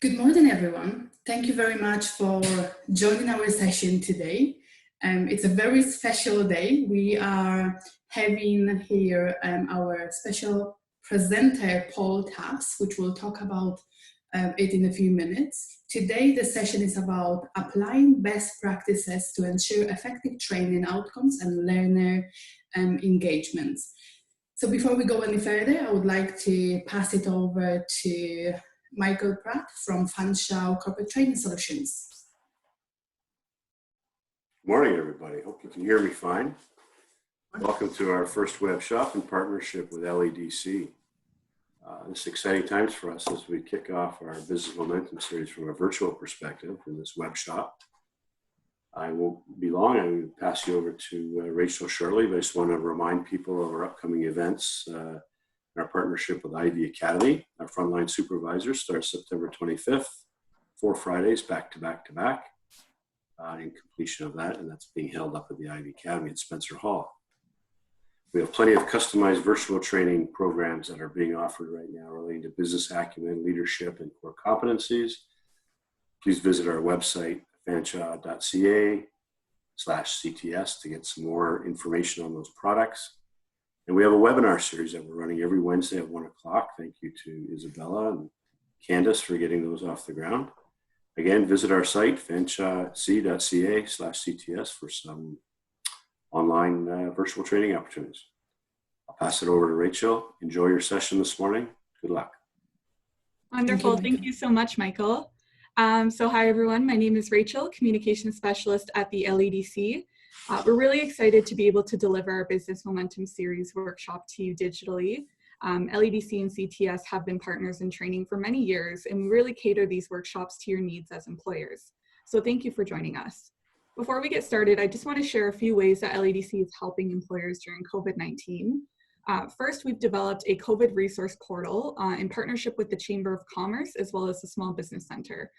Good morning, everyone. Thank you very much for joining our session today. It's a very special day. We are having here our special presenter, Paul Taps, which we'll talk about it in a few minutes. Today, the session is about applying best practices to ensure effective training outcomes and learner engagements. So before we go any further, I would like to pass it over to Michael Pratt from Fanshawe Corporate Training Solutions. Good morning, everybody. Hope you can hear me fine. Welcome to our first web shop in partnership with LEDC. It's exciting times for us as we kick off our Business Momentum series from a virtual perspective in this web shop. I won't be long. I will pass you over to Rachel shortly, but I just want to remind people of our upcoming events. Our partnership with Ivy Academy, our frontline supervisor, starts September 25th, 4 Fridays back to back to back in completion of that, and that's being held up at the Ivy Academy at Spencer Hall. We have plenty of customized virtual training programs that are being offered right now relating to business acumen, leadership, and core competencies. Please visit our website, fanshawe.ca/CTS, to get some more information on those products. And we have a webinar series that we're running every Wednesday at 1 o'clock. Thank you to Izabela and Candace for getting those off the ground. Again, visit our site, fanshawe.ca/CTS, for some online virtual training opportunities. I'll pass it over to Rachel. Enjoy your session this morning. Good luck. Wonderful. Thank you so much, Michael. So hi, everyone. My name is Rachel, Communications Specialist at the LEDC. We're really excited to be able to deliver our Business Momentum Series workshop to you digitally. LEDC and CTS have been partners in training for many years, and we really cater these workshops to your needs as employers. So thank you for joining us. Before we get started, I just want to share a few ways that LEDC is helping employers during COVID-19. First, we've developed a COVID resource portal in partnership with the Chamber of Commerce as well as the Small Business Center.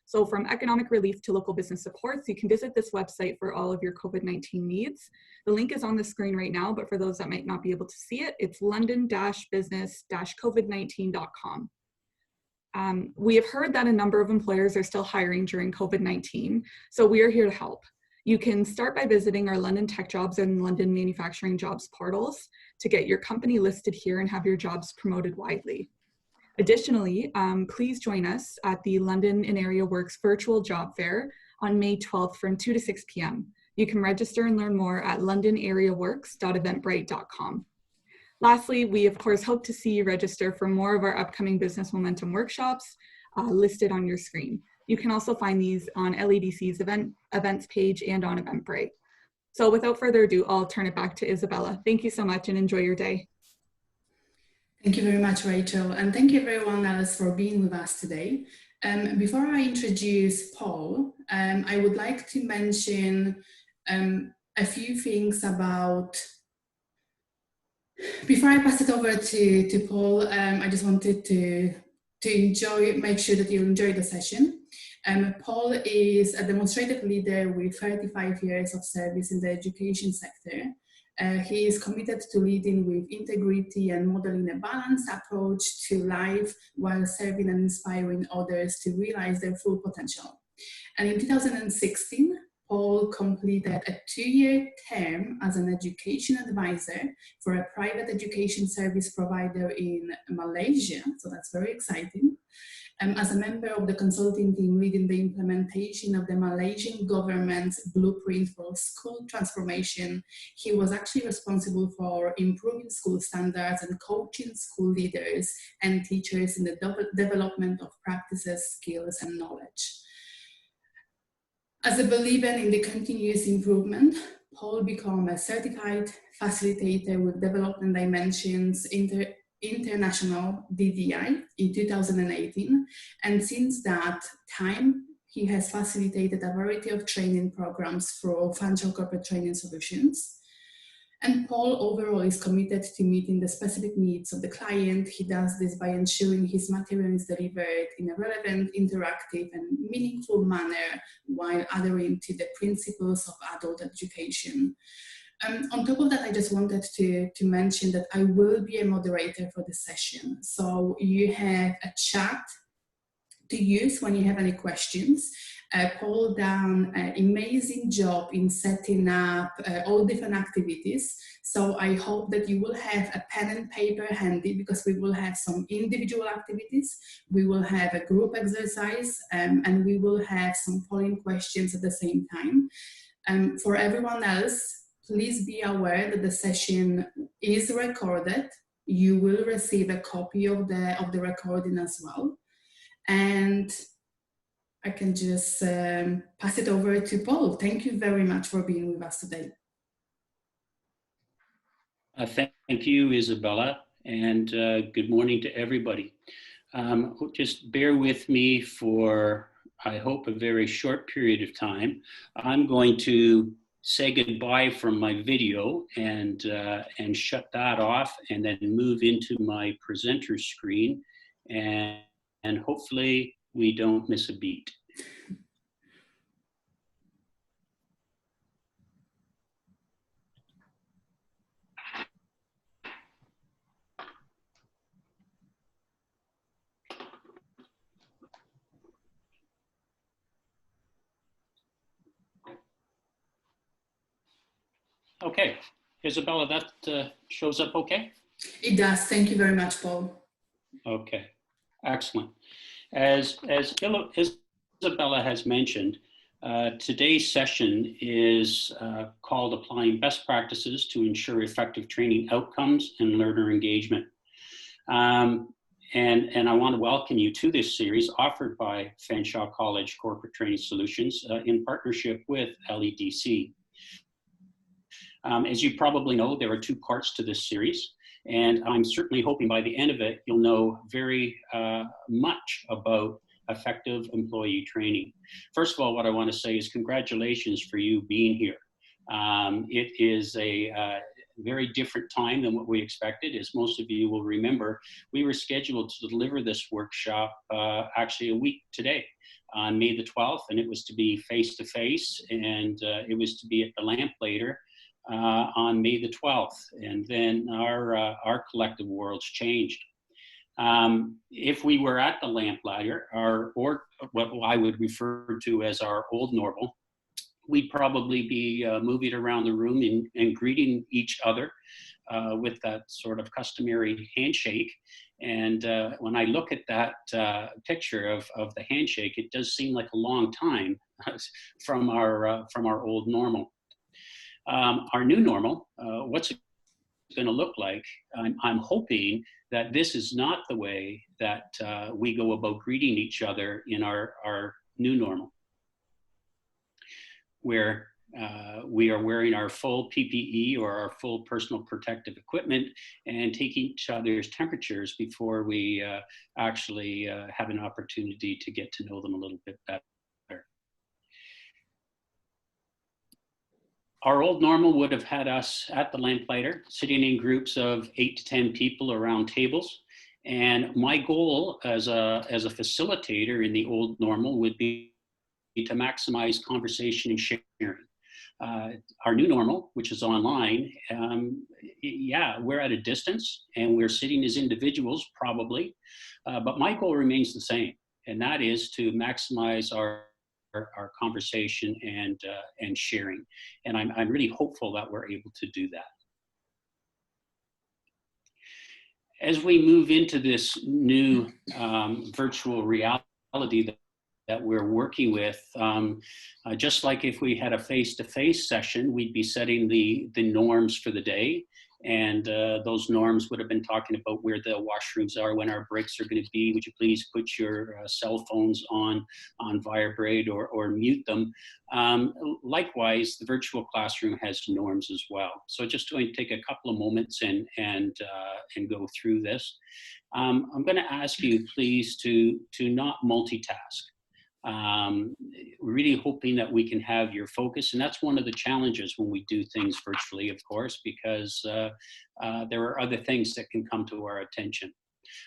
So from economic relief to local business supports, you can visit this website for all of your COVID-19 needs. The link is on the screen right now, but for those that might not be able to see it, it's london-business-covid19.com. We have heard that a number of employers are still hiring during COVID-19, so we are here to help. You can start by visiting our London Tech Jobs and London Manufacturing Jobs portals to get your company listed here and have your jobs promoted widely. Additionally, please join us at the London and Area Works Virtual Job Fair on May 12th from 2 to 6 p.m. You can register and learn more at londonareaworks.eventbrite.com. Lastly, we of course hope to see you register for more of our upcoming Business Momentum workshops listed on your screen. You can also find these on LEDC's events page and on Eventbrite. So without further ado, I'll turn it back to Izabela. Thank you so much and enjoy your day. Thank you very much, Rachel, and thank you everyone else for being with us today. Before I introduce Paul, I would like to mention a few things about. Before I pass it over to Paul, I just wanted to make sure that you enjoy the session. Paul is a demonstrated leader with 35 years of service in the education sector. He is committed to leading with integrity and modeling a balanced approach to life while serving and inspiring others to realize their full potential. And in 2016, Paul completed a 2-year term as an education advisor for a private education service provider in Malaysia, so that's very exciting. As a member of the consulting team leading the implementation of the Malaysian government's blueprint for school transformation, he was actually responsible for improving school standards and coaching school leaders and teachers in the development of practices, skills, and knowledge. As a believer in the continuous improvement, Paul became a certified facilitator with development dimensions international DDI in 2018, and since that time he has facilitated a variety of training programs for Fanshawe Corporate Training Solutions. And Paul overall is committed to meeting the specific needs of the client. He does this by ensuring his material is delivered in a relevant, interactive, and meaningful manner while adhering to the principles of adult education. On top of that, I just wanted to mention that I will be a moderator for the session. So you have a chat to use when you have any questions. Paul done an amazing job in setting up all different activities. So I hope that you will have a pen and paper handy, because we will have some individual activities, we will have a group exercise, and we will have some polling questions at the same time. For everyone else, please be aware that the session is recorded. You will receive a copy of the recording as well. And I can just pass it over to Paul. Thank you very much for being with us today. Thank you, Izabela, and good morning to everybody. Just bear with me for, I hope, a very short period of time. I'm going to say goodbye from my video and shut that off, and then move into my presenter screen, and hopefully we don't miss a beat. Okay, Izabela, that shows up okay? It does. Thank you very much, Paul. Okay, excellent. As Izabela has mentioned, today's session is called Applying Best Practices to Ensure Effective Training Outcomes and Learner Engagement. And I want to welcome you to this series offered by Fanshawe College Corporate Training Solutions in partnership with LEDC. As you probably know, there are two parts to this series, and I'm certainly hoping by the end of it, you'll know very much about effective employee training. First of all, what I want to say is congratulations for you being here. It is a very different time than what we expected. As most of you will remember, we were scheduled to deliver this workshop actually a week today, on May the 12th, and it was to be face-to-face, and it was to be at the Lamplighter on May the 12th, and then our collective worlds changed. If we were at the Lamplighter, or what I would refer to as our old normal, we'd probably be moving around the room and greeting each other with that sort of customary handshake. And when I look at that picture of the handshake, it does seem like a long time from our old normal. Our new normal, what's it going to look like? I'm hoping that this is not the way that we go about greeting each other in our new normal, where we are wearing our full PPE or our full personal protective equipment and taking each other's temperatures before we actually have an opportunity to get to know them a little bit better. Our old normal would have had us at the Lamplighter, sitting in groups of 8 to 10 people around tables. And my goal as a facilitator in the old normal would be to maximize conversation and sharing. Our new normal, which is online, yeah, we're at a distance and we're sitting as individuals probably, but my goal remains the same, and that is to maximize our conversation and sharing. And I'm really hopeful that we're able to do that. As we move into this new virtual reality that we're working with, just like if we had a face-to-face session, we'd be setting the norms for the day. And those norms would have been talking about where the washrooms are, when our breaks are going to be. Would you please put your cell phones on vibrate or mute them? Likewise, the virtual classroom has norms as well. So just going to take a couple of moments and go through this. I'm going to ask you please to not multitask. Really hoping that we can have your focus, and that's one of the challenges when we do things virtually, of course, because there are other things that can come to our attention.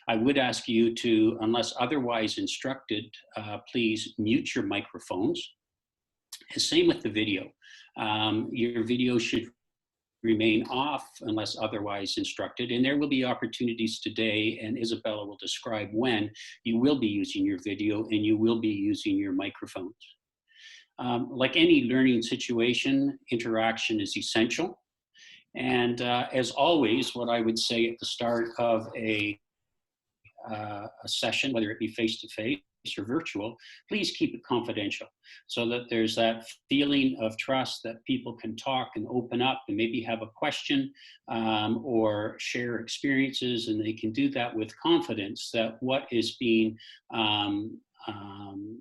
I would ask you to, unless otherwise instructed, please mute your microphones. Same with the video. Your video should remain off unless otherwise instructed. And there will be opportunities today, and Izabela will describe when you will be using your video and you will be using your microphones. Like any learning situation, interaction is essential. And as always, what I would say at the start of a session, whether it be face-to-face or virtual, please keep it confidential so that there's that feeling of trust that people can talk and open up and maybe have a question or share experiences, and they can do that with confidence that what is being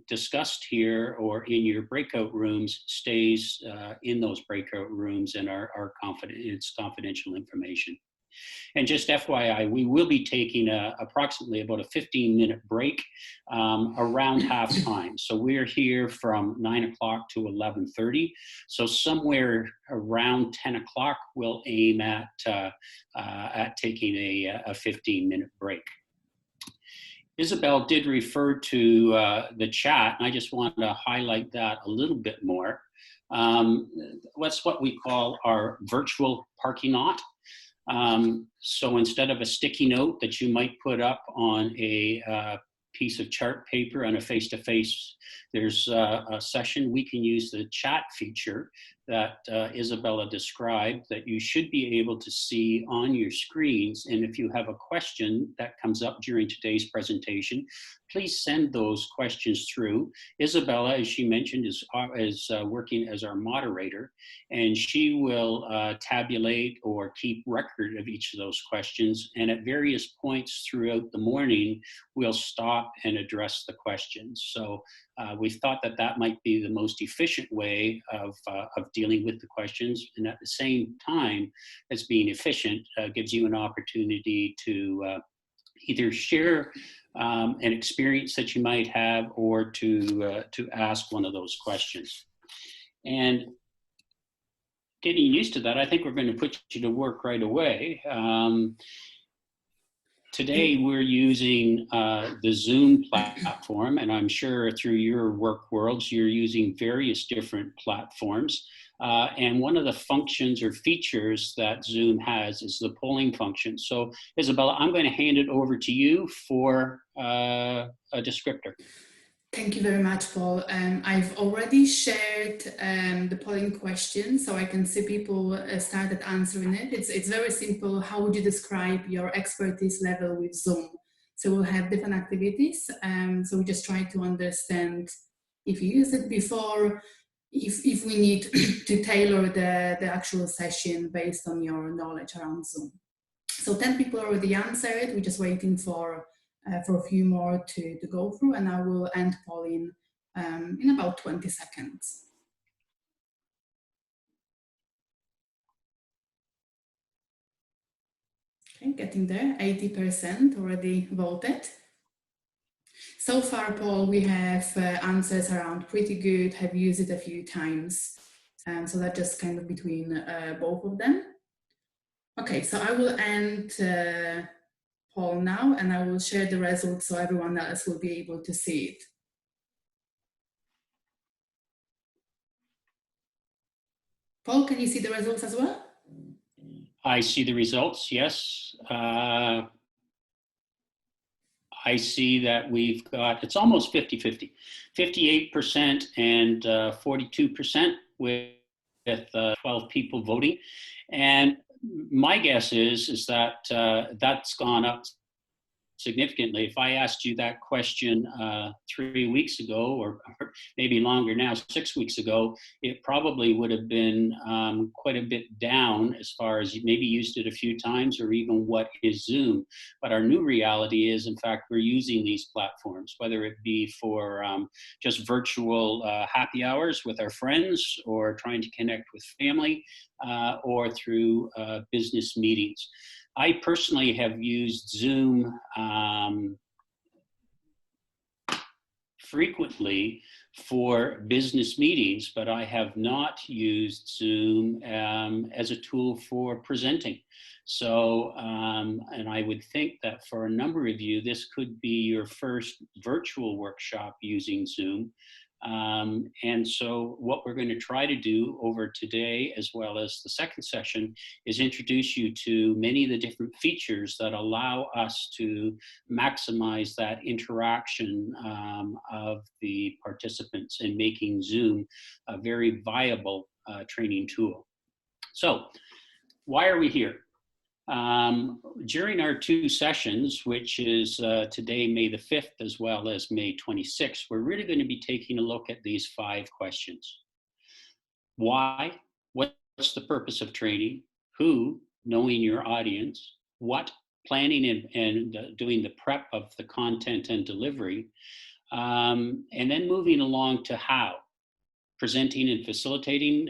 discussed here or in your breakout rooms stays in those breakout rooms and are confident, it's confidential information. And just FYI, we will be taking approximately about a 15-minute break around halftime. So we're here from 9 o'clock to 11:30. So somewhere around 10 o'clock, we'll aim at taking a 15-minute break. Isabel did refer to the chat, and I just wanted to highlight that a little bit more. What's what we call our virtual parking lot. So instead of a sticky note that you might put up on a piece of chart paper on a face-to-face, there's a session, we can use the chat feature that Izabela described that you should be able to see on your screens. And if you have a question that comes up during today's presentation, please send those questions through. Izabela, as she mentioned, is working as our moderator, and she will tabulate or keep record of each of those questions. And at various points throughout the morning, we'll stop and address the questions. So we thought that that might be the most efficient way of dealing with the questions, and at the same time as being efficient gives you an opportunity to either share an experience that you might have or to ask one of those questions. And getting used to that, I think we're going to put you to work right away. Today, we're using the Zoom platform, and I'm sure through your work worlds, you're using various different platforms. And one of the functions or features that Zoom has is the polling function. So, Izabela, I'm going to hand it over to you for a descriptor. Thank you very much, Paul. I've already shared the polling question, so I can see people started answering it. It's very simple. How would you describe your expertise level with Zoom? So we'll have different activities. So we just try to understand if you used it before, if we need to tailor the actual session based on your knowledge around Zoom. So 10 people already answered. We're just waiting for a few more to go through, and I will end polling in about 20 seconds. Okay, getting there, 80% already voted. So far, Paul, we have answers around pretty good, have used it a few times. So that's just kind of between both of them. Okay, so I will end poll now, and I will share the results so everyone else will be able to see it. Paul, can you see the results as well? I see the results, yes. I see that we've got, it's almost 50-50, 58% and 42% with 12 people voting. And my guess is that that's gone up significantly. If I asked you that question 3 weeks ago, or maybe longer now, 6 weeks ago, it probably would have been quite a bit down as far as you maybe used it a few times or even what is Zoom. But our new reality is, in fact, we're using these platforms, whether it be for just virtual happy hours with our friends or trying to connect with family or through business meetings. I personally have used Zoom frequently for business meetings, but I have not used Zoom as a tool for presenting. So, and I would think that for a number of you, this could be your first virtual workshop using Zoom. And so what we're going to try to do over today, as well as the second session, is introduce you to many of the different features that allow us to maximize that interaction of the participants in making Zoom a very viable training tool. So why are we here? During our two sessions, which is today, May the 5th, as well as May 26th, we're really going to be taking a look at these 5 questions. Why? What's the purpose of training? Who? Knowing your audience. What? Planning and doing the prep of the content and delivery. And then moving along to how. Presenting and facilitating,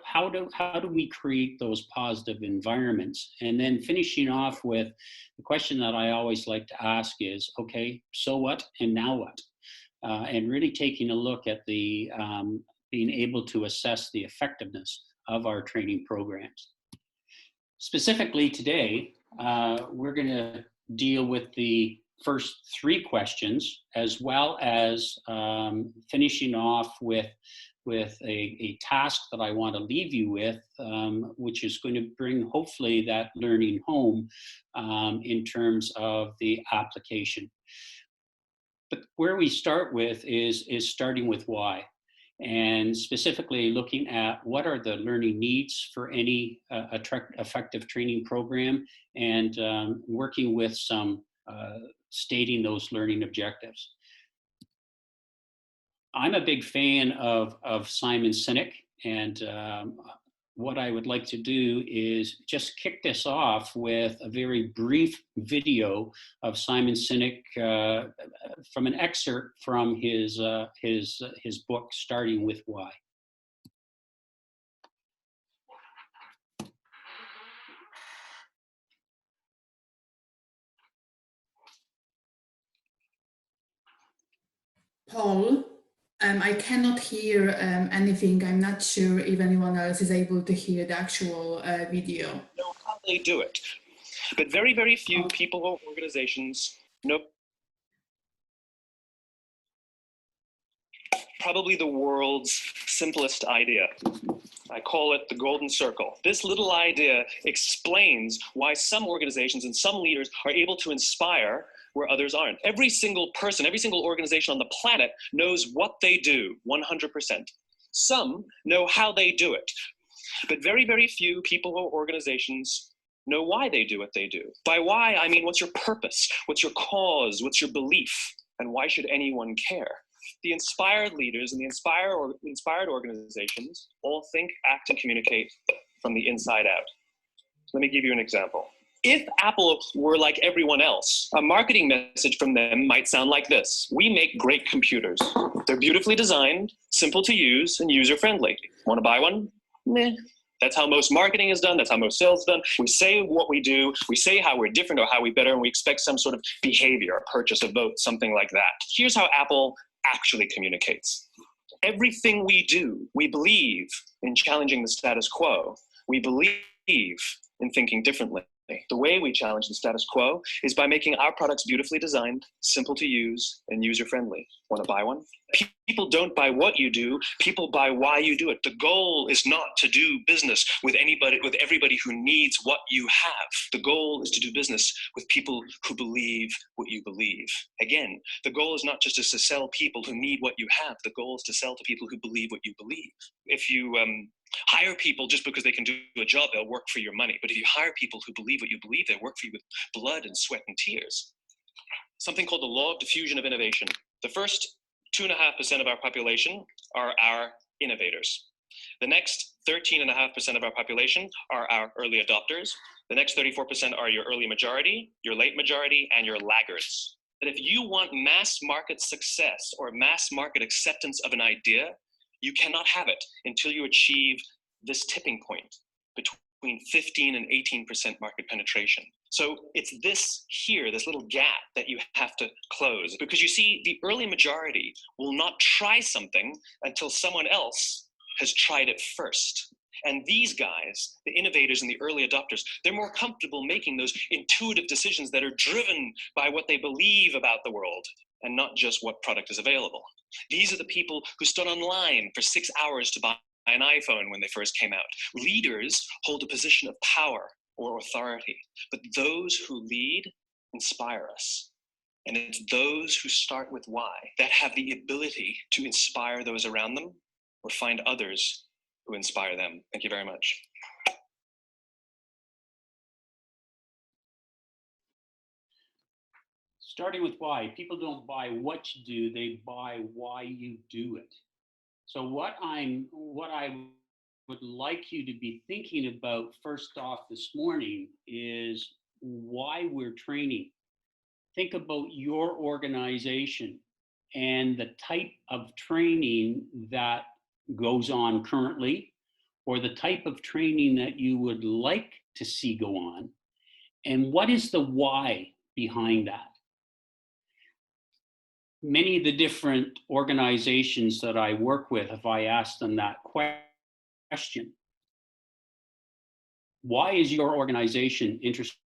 how do we create those positive environments? And then finishing off with the question that I always like to ask is, okay, so what and now what? And really taking a look at the being able to assess the effectiveness of our training programs. Specifically today, we're going to deal with the first 3 questions, as well as finishing off with a task that I want to leave you with, which is going to bring hopefully that learning home in terms of the application. But where we start with is starting with why, and specifically looking at what are the learning needs for any effective training program, and working with some stating those learning objectives. I'm a big fan of Simon Sinek, and what I would like to do is just kick this off with a very brief video of Simon Sinek from an excerpt from his book, Starting with Why. Paul, I cannot hear anything. I'm not sure if anyone else is able to hear the actual video. Know how they do it, but very, very few people or organizations know. Probably the world's simplest idea. I call it the golden circle. This little idea explains why some organizations and some leaders are able to inspire where others aren't. Every single person, every single organization on the planet knows what they do, 100%. Some know how they do it, but very, very few people or organizations know why they do what they do. By why, I mean, what's your purpose? What's your cause? What's your belief? And why should anyone care? The inspired leaders and the inspired organizations all think, act, and communicate from the inside out. Let me give you an example. If Apple were like everyone else, a marketing message from them might sound like this. We make great computers. They're beautifully designed, simple to use, and user-friendly. Want to buy one? Meh. That's how most marketing is done. That's how most sales is done. We say what we do. We say how we're different or how we better, and we expect some sort of behavior, a purchase, a vote, something like that. Here's how Apple actually communicates. Everything we do, we believe in challenging the status quo. We believe in thinking differently. The way we challenge the status quo is by making our products beautifully designed, simple to use, and user-friendly. Want to buy one? People don't buy what you do, people buy why you do it. The goal is not to do business with everybody who needs what you have. The goal is to do business with people who believe what you believe. Again, the goal is not just to sell people who need what you have. The goal is to sell to people who believe what you believe. If you hire people just because they can do a job, they'll work for your money. But if you hire people who believe what you believe, they work for you with blood and sweat and tears. Something called the law of diffusion of innovation. The first 2.5% of our population are our innovators. The next 13.5% of our population are our early adopters. The next 34% are your early majority, your late majority, and your laggards. That if you want mass market success or mass market acceptance of an idea, you cannot have it until you achieve this tipping point between 15 and 18% market penetration. So it's this here, this little gap that you have to close. Because you see, the early majority will not try something until someone else has tried it first. And these guys, the innovators and the early adopters, they're more comfortable making those intuitive decisions that are driven by what they believe about the world and not just what product is available. These are the people who stood online for 6 hours to buy an iPhone when they first came out. Leaders hold a position of power or authority, but those who lead inspire us. And it's those who start with why that have the ability to inspire those around them or find others who inspire them. Thank you very much. Starting with why. People don't buy what you do, they buy why you do it. So what I would like you to be thinking about first off this morning is why we're training. Think about your organization and the type of training that goes on currently, or the type of training that you would like to see go on, and what is the why behind that. Many of the different organizations that I work with, if I ask them that question, why is your organization interested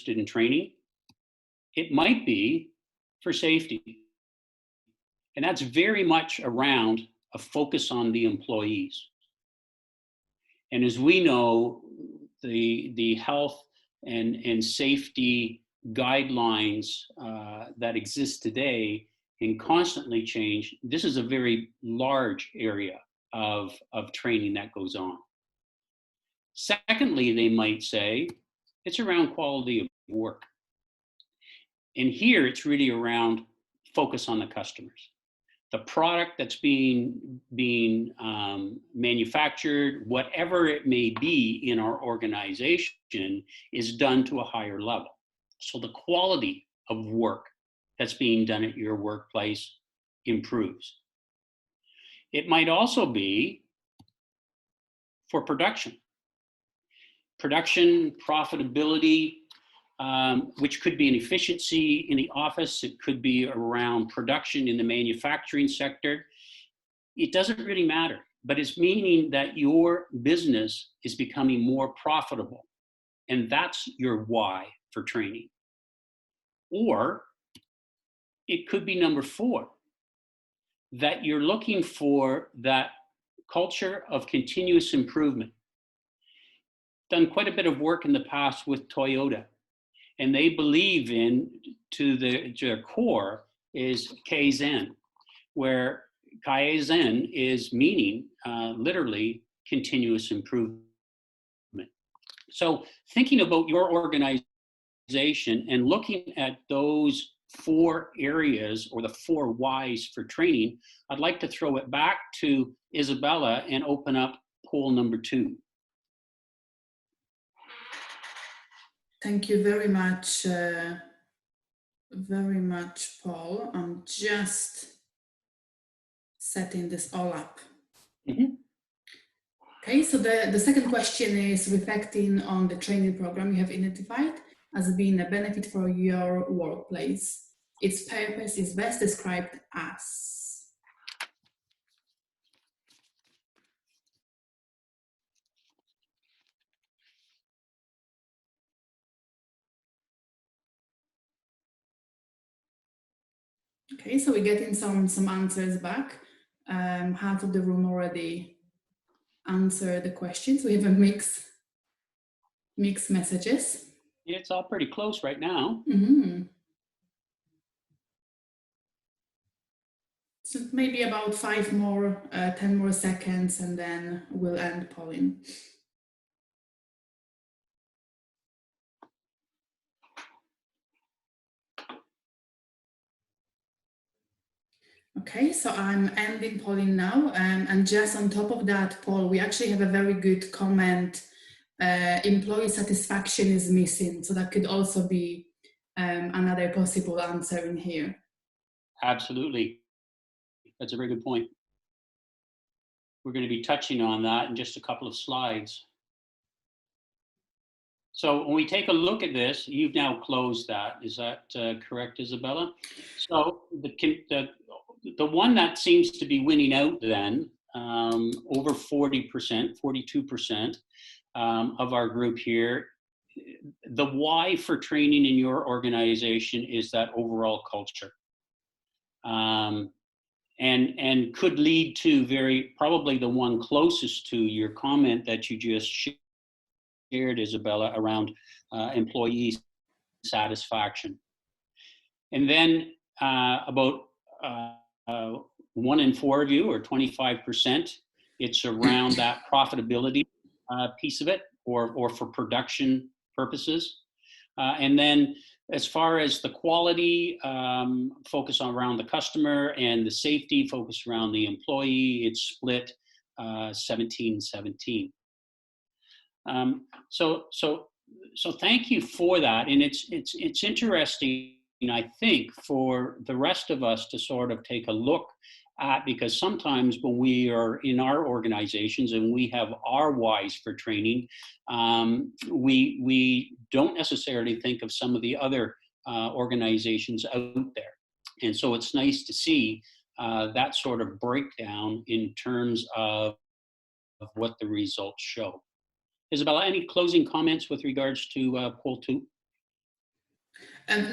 in training? It might be for safety. And that's very much around a focus on the employees. And as we know, the health and safety guidelines that exist today and constantly change, this is a very large area of training that goes on. Secondly, they might say, it's around quality of work. And here it's really around focus on the customers. The product that's being manufactured, whatever it may be in our organization, is done to a higher level. So the quality of work that's being done at your workplace improves. It might also be for production. Production, profitability, which could be an efficiency in the office. It could be around production in the manufacturing sector. It doesn't really matter, but it's meaning that your business is becoming more profitable. And that's your why for training. Or it could be number 4, that you're looking for that culture of continuous improvement. Done quite a bit of work in the past with Toyota, and they believe in, to their core, is Kaizen, where Kaizen is meaning literally continuous improvement. So thinking about your organization and looking at those 4 areas or the 4 whys for training, I'd like to throw it back to Izabela and open up poll number 2. Thank you very much, Paul. I'm just setting this all up. Mm-hmm. Okay, so the second question is reflecting on the training program you have identified as being a benefit for your workplace. Its purpose is best described as. Okay, so we're getting some answers back. Half of the room already answered the questions. We have a mixed messages. Yeah, it's all pretty close right now. Mm-hmm. So maybe about 5 more, 10 more seconds, and then we'll end polling. Okay, so I'm ending polling now, and just on top of that poll, we actually have a very good comment. Employee satisfaction is missing, so that could also be another possible answer in here. Absolutely. That's a very good point. We're going to be touching on that in just a couple of slides. So when we take a look at this, you've now closed that. Is that correct, Izabela? So the one that seems to be winning out then, over 40%, 42% of our group here, the why for training in your organization is that overall culture. and could lead to probably the one closest to your comment that you just shared, Izabela, around employee satisfaction. And then about 1 in 4 of you, or 25%, it's around that profitability piece of it, or for production purposes. And then as far as the quality, focus around the customer, and the safety, focus around the employee, it's split 17-17. So thank you for that. And it's interesting, I think, for the rest of us to sort of take a look at, because sometimes when we are in our organizations and we have our whys for training, we don't necessarily think of some of the other organizations out there. And so it's nice to see that sort of breakdown in terms of what the results show. Izabela, any closing comments with regards to poll 2?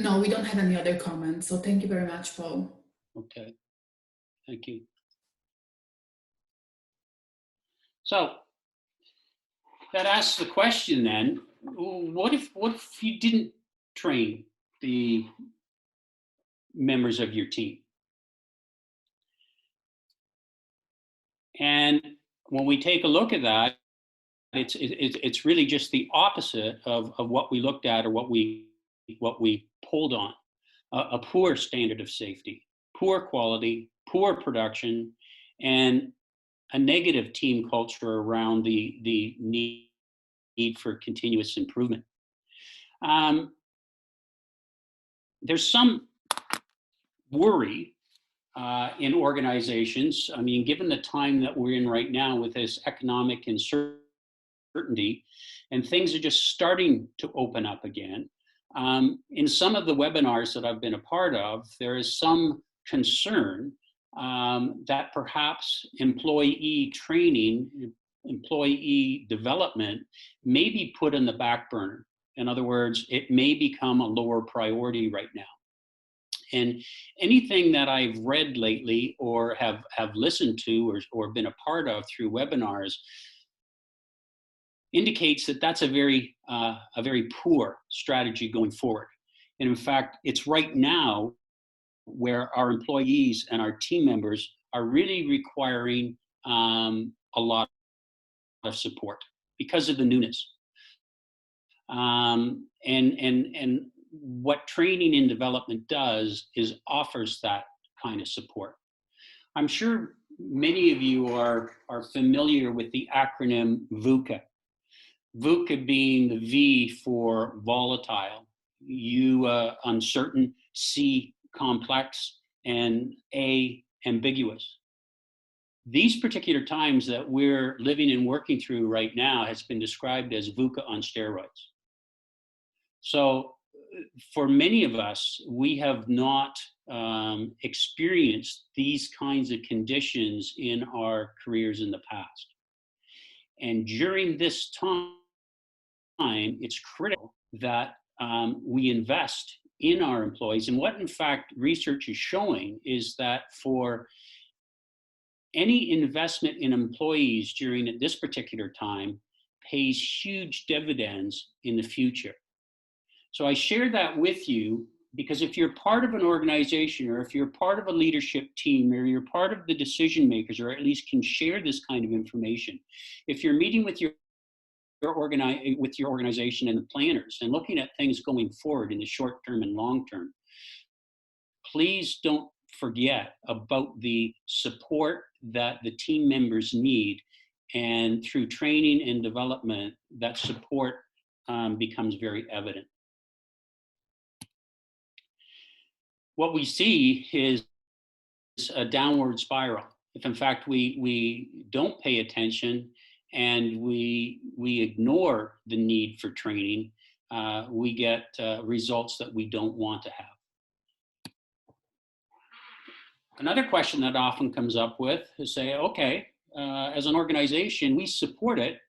No, we don't have any other comments. So thank you very much, Paul. Okay, thank you. So that asks the question then, what if you didn't train the members of your team? And when we take a look at that, it's really just the opposite of what we looked at, or what we pulled on. A poor standard of safety, poor quality, poor production, and a negative team culture around the need for continuous improvement. There's some worry in organizations. I mean, given the time that we're in right now with this economic uncertainty, and things are just starting to open up again. In some of the webinars that I've been a part of, there is some concern that perhaps employee training, employee development may be put in the back burner. In other words, it may become a lower priority right now. And anything that I've read lately, or have listened to, or been a part of through webinars, indicates that that's a very poor strategy going forward. And in fact, it's right now where our employees and our team members are really requiring a lot of support because of the newness. And what training and development does is offers that kind of support. I'm sure many of you are familiar with the acronym VUCA. VUCA being the V for volatile, U uncertain, C complex, and A ambiguous. These particular times that we're living and working through right now has been described as VUCA on steroids. So for many of us, we have not experienced these kinds of conditions in our careers in the past. And during this time, it's critical that we invest in our employees. And what, in fact, research is showing is that for any investment in employees during this particular time pays huge dividends in the future. So I share that with you because if you're part of an organization, or if you're part of a leadership team, or you're part of the decision makers, or at least can share this kind of information, if you're meeting with your organization and the planners and looking at things going forward in the short term and long term, please don't forget about the support that the team members need. And through training and development, that support becomes very evident. What we see is a downward spiral. If in fact we don't pay attention and we ignore the need for training, we get results that we don't want to have. Another question that often comes up with is say, okay, as an organization, we support it,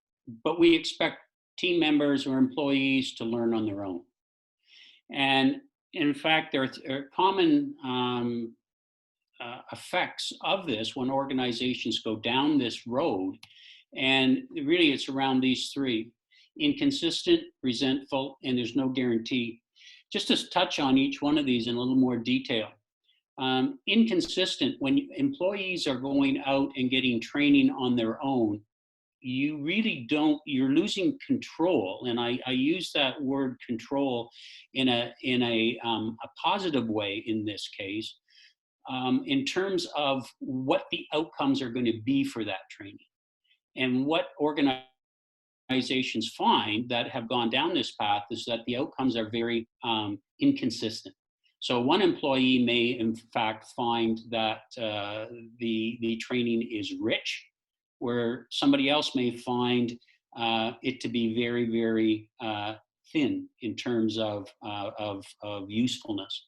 but we expect team members or employees to learn on their own. And in fact, there are common effects of this when organizations go down this road. And really it's around these three: inconsistent, resentful, and there's no guarantee. Just to touch on each one of these in a little more detail. Inconsistent, when employees are going out and getting training on their own, you really don't, you're losing control. And I use that word control in a positive way in this case, in terms of what the outcomes are going to be for that training. And what organizations find that have gone down this path is that the outcomes are very inconsistent. So one employee may in fact find that the training is rich, where somebody else may find it to be very, very thin in terms of usefulness.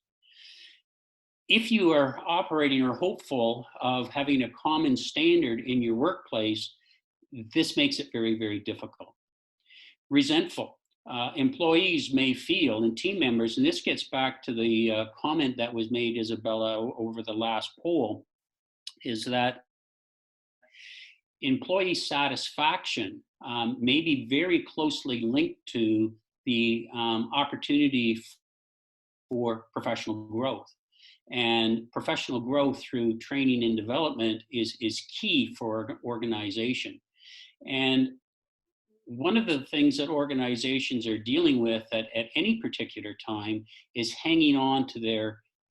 If you are operating or hopeful of having a common standard in your workplace, this makes it very, very difficult. Resentful. Employees may feel, and team members, and this gets back to the comment that was made, Izabela, over the last poll, is that employee satisfaction may be very closely linked to the opportunity for professional growth. And professional growth through training and development is key for an organization. And one of the things that organizations are dealing with at any particular time is hanging on to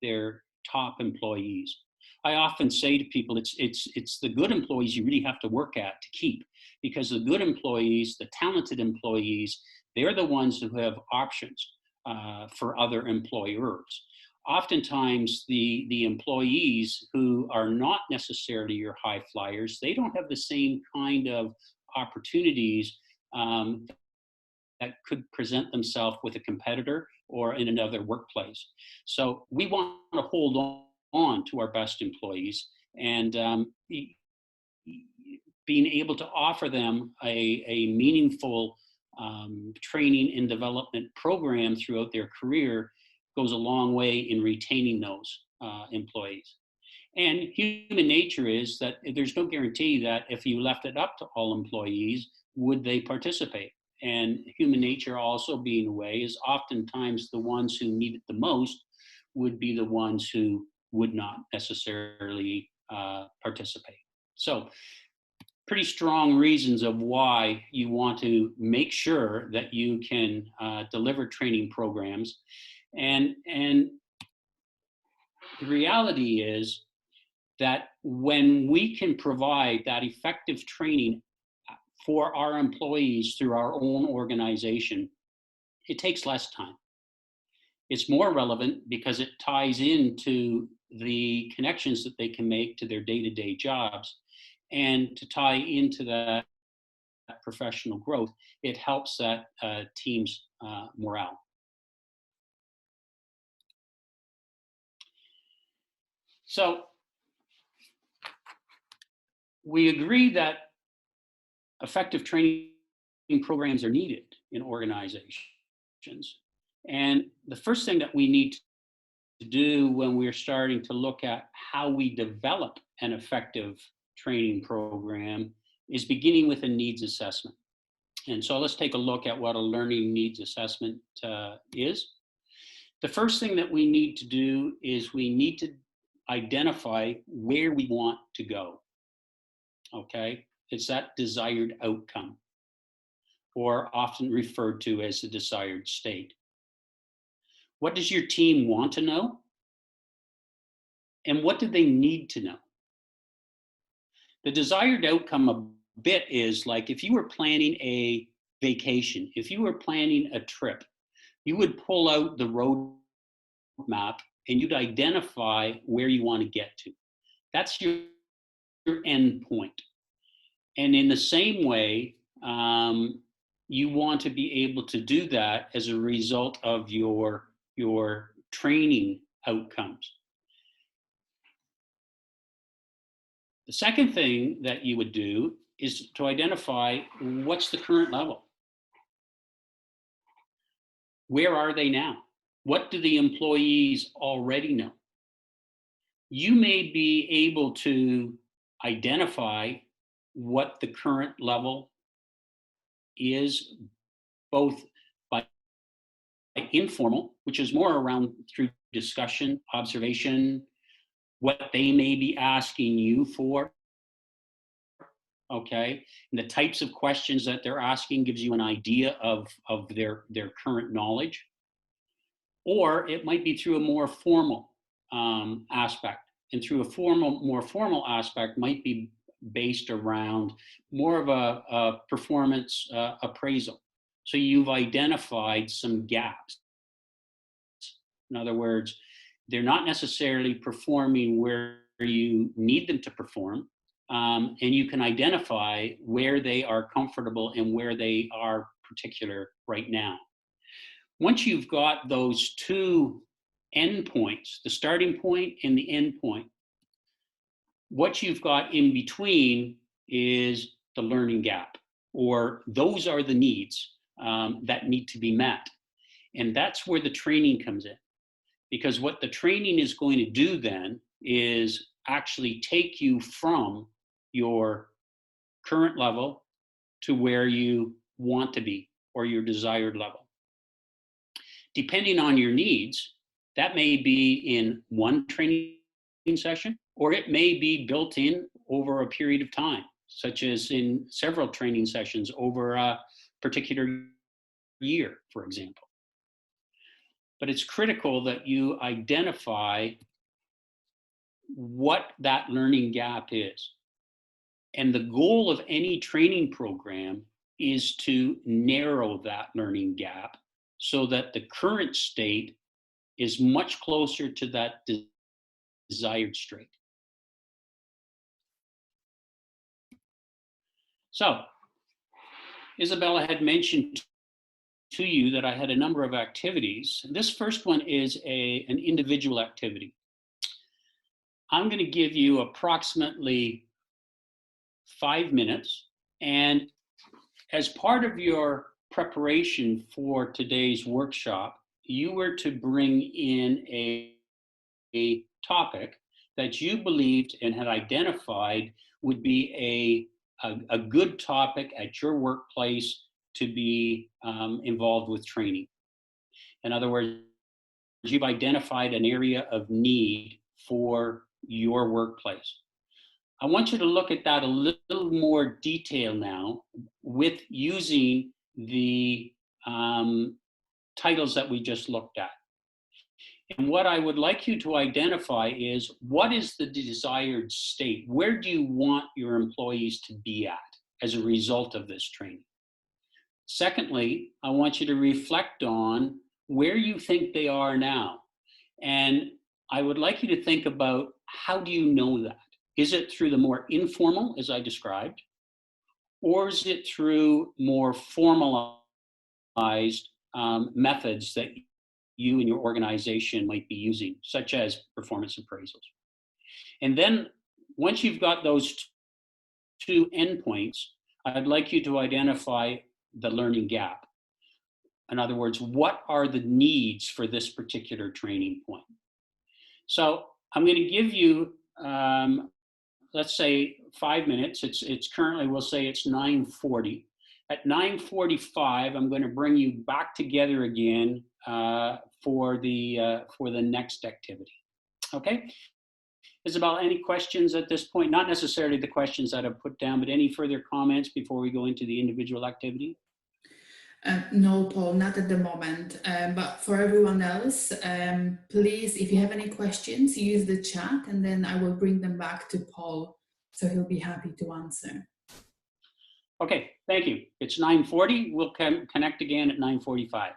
their top employees. I often say to people, it's the good employees you really have to work at to keep, because the good employees, the talented employees, they're the ones who have options for other employers. Oftentimes, the employees who are not necessarily your high flyers, they don't have the same kind of opportunities that could present themselves with a competitor or in another workplace. So we want to hold on to our best employees and being able to offer them a meaningful training and development program throughout their career goes a long way in retaining those employees. And human nature is that there's no guarantee that if you left it up to all employees, would they participate? And human nature also being a way is oftentimes the ones who need it the most would be the ones who would not necessarily participate. So pretty strong reasons of why you want to make sure that you can deliver training programs. And the reality is that when we can provide that effective training for our employees through our own organization, it takes less time. It's more relevant because it ties into the connections that they can make to their day-to-day jobs. And to tie into that professional growth, it helps that team's morale. So we agree that effective training programs are needed in organizations. And the first thing that we need to do when we're starting to look at how we develop an effective training program is beginning with a needs assessment. And so let's take a look at what a learning needs assessment is. The first thing that we need to do is we need to identify where we want to go. Okay, it's that desired outcome, or often referred to as the desired state. What does your team want to know? And what do they need to know? The desired outcome a bit is like if you were planning a vacation, if you were planning a trip, you would pull out the road map and you'd identify where you want to get to. That's your end point. And in the same way, you want to be able to do that as a result of your training outcomes. The second thing that you would do is to identify what's the current level. Where are they now? What do the employees already know? you may be able to identify what the current level is, both by informal, which is more around through discussion, observation, what they may be asking you for, okay? And the types of questions that they're asking gives you an idea of their current knowledge. Or it might be through a more formal aspect. And through a more formal aspect might be based around more of a performance appraisal. So you've identified some gaps. In other words, they're not necessarily performing where you need them to perform, and you can identify where they are comfortable and where they are particular right now. Once you've got those two endpoints, the starting point and the end point, what you've got in between is the learning gap, or those are the needs that need to be met. And that's where the training comes in. Because what the training is going to do then is actually take you from your current level to where you want to be, or your desired level. Depending on your needs, that may be in one training session, or it may be built in over a period of time, such as in several training sessions over a particular year, for example. But it's critical that you identify what that learning gap is. And the goal of any training program is to narrow that learning gap so that the current state is much closer to that desired state. So, Izabela had mentioned to you that I had a number of activities. This first one is an individual activity. I'm going to give you approximately 5 minutes, and as part of your preparation for today's workshop, you were to bring in a topic that you believed and had identified would be a good topic at your workplace to be involved with training. In other words, you've identified an area of need for your workplace. I want you to look at that a little more detail now with using the titles that we just looked at. And what I would like you to identify is, what is the desired state? Where do you want your employees to be at as a result of this training? Secondly, I want you to reflect on where you think they are now. And I would like you to think about, how do you know that? Is it through the more informal, as I described, or is it through more formalized methods that you and your organization might be using, such as performance appraisals? And then once you've got those two endpoints, I'd like you to identify the learning gap. In other words, what are the needs for this particular training point? So I'm going to give you, let's say 5 minutes. It's currently, we'll say it's 9:40. At 9:45, I'm going to bring you back together again for the next activity. Okay? Izabela, any questions at this point? Not necessarily the questions that I've put down, but any further comments before we go into the individual activity? No, Paul, not at the moment. But for everyone else, please, if you have any questions, use the chat, and then I will bring them back to Paul, so he'll be happy to answer. Okay, thank you. It's 9:40. We'll connect again at 9:45.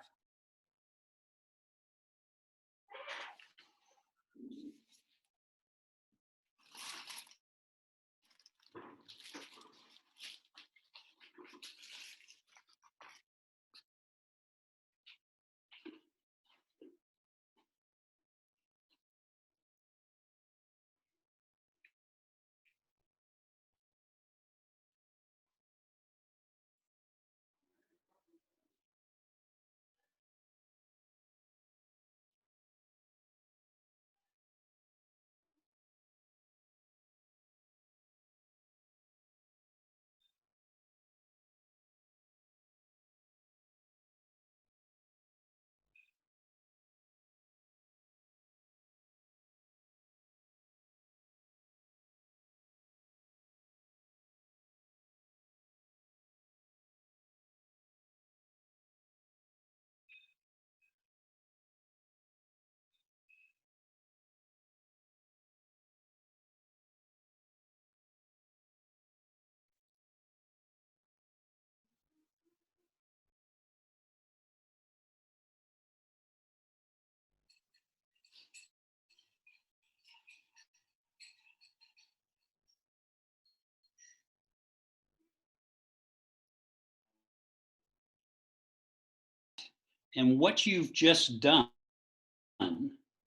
And what you've just done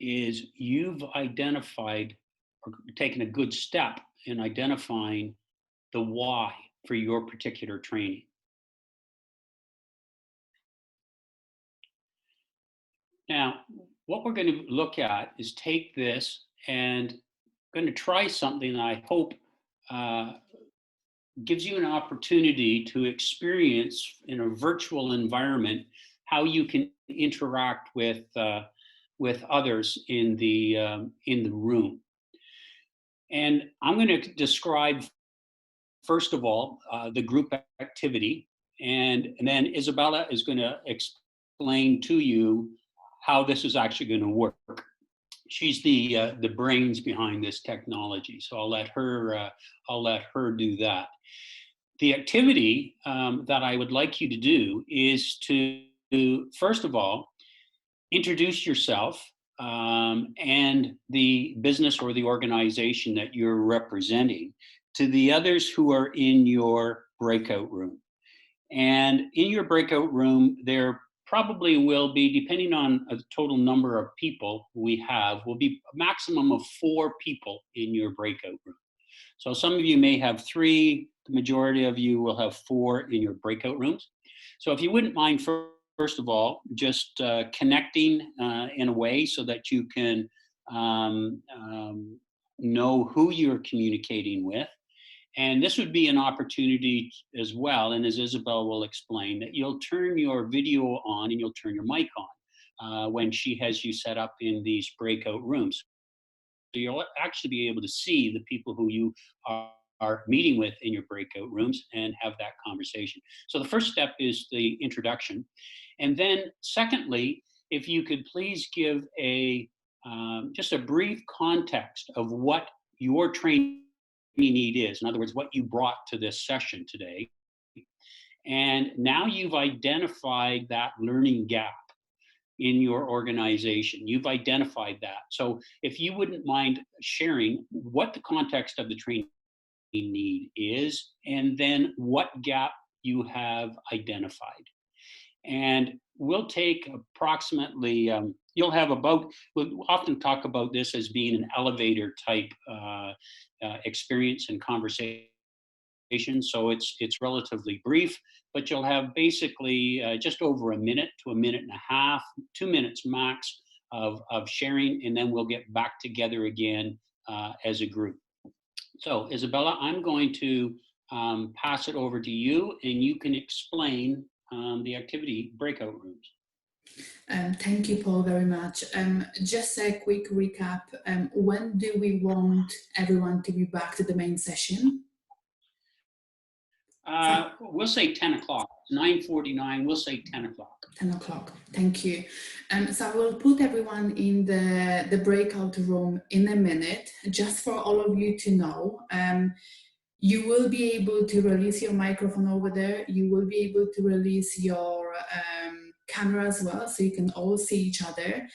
is you've identified or taken a good step in identifying the why for your particular training. Now, what we're going to look at is take this and going to try something that I hope gives you an opportunity to experience in a virtual environment how you can interact with others in the room. And I'm going to describe, first of all, the group activity, and then Izabela is going to explain to you how this is actually going to work. She's the brains behind this technology, so I'll let her do that. The activity that I would like you to do is to first of all introduce yourself and the business or the organization that you're representing to the others who are in your breakout room. And in your breakout room, there probably will be, depending on the total number of people we have, will be a maximum of 4 people in your breakout room. So some of you may have 3, the majority of you will have 4 in your breakout rooms. So if you wouldn't mind, first of all, just connecting in a way so that you can know who you're communicating with. And this would be an opportunity as well, and as Izabela will explain, that you'll turn your video on and you'll turn your mic on when she has you set up in these breakout rooms. So you'll actually be able to see the people who you are meeting with in your breakout rooms and have that conversation. So the first step is the introduction. And then secondly, if you could please give just a brief context of what your training need is. In other words, what you brought to this session today. And now you've identified that learning gap in your organization. You've identified that. So if you wouldn't mind sharing what the context of the training need is, and then what gap you have identified. And we'll take approximately, you'll have about, we'll often talk about this as being an elevator type experience and conversation. So it's relatively brief, but you'll have basically just over a minute to a minute and a half, 2 minutes max of sharing, and then we'll get back together again as a group. So Izabela, I'm going to pass it over to you, and you can explain the activity breakout rooms. Thank you, Paul, very much. Just a quick recap. When do we want everyone to be back to the main session? We'll say 10 o'clock, 9:49, we'll say 10 o'clock. 10 o'clock, thank you. So I will put everyone in the breakout room in a minute, just for all of you to know. You will be able to release your microphone over there. You will be able to release your camera as well, so you can all see each other.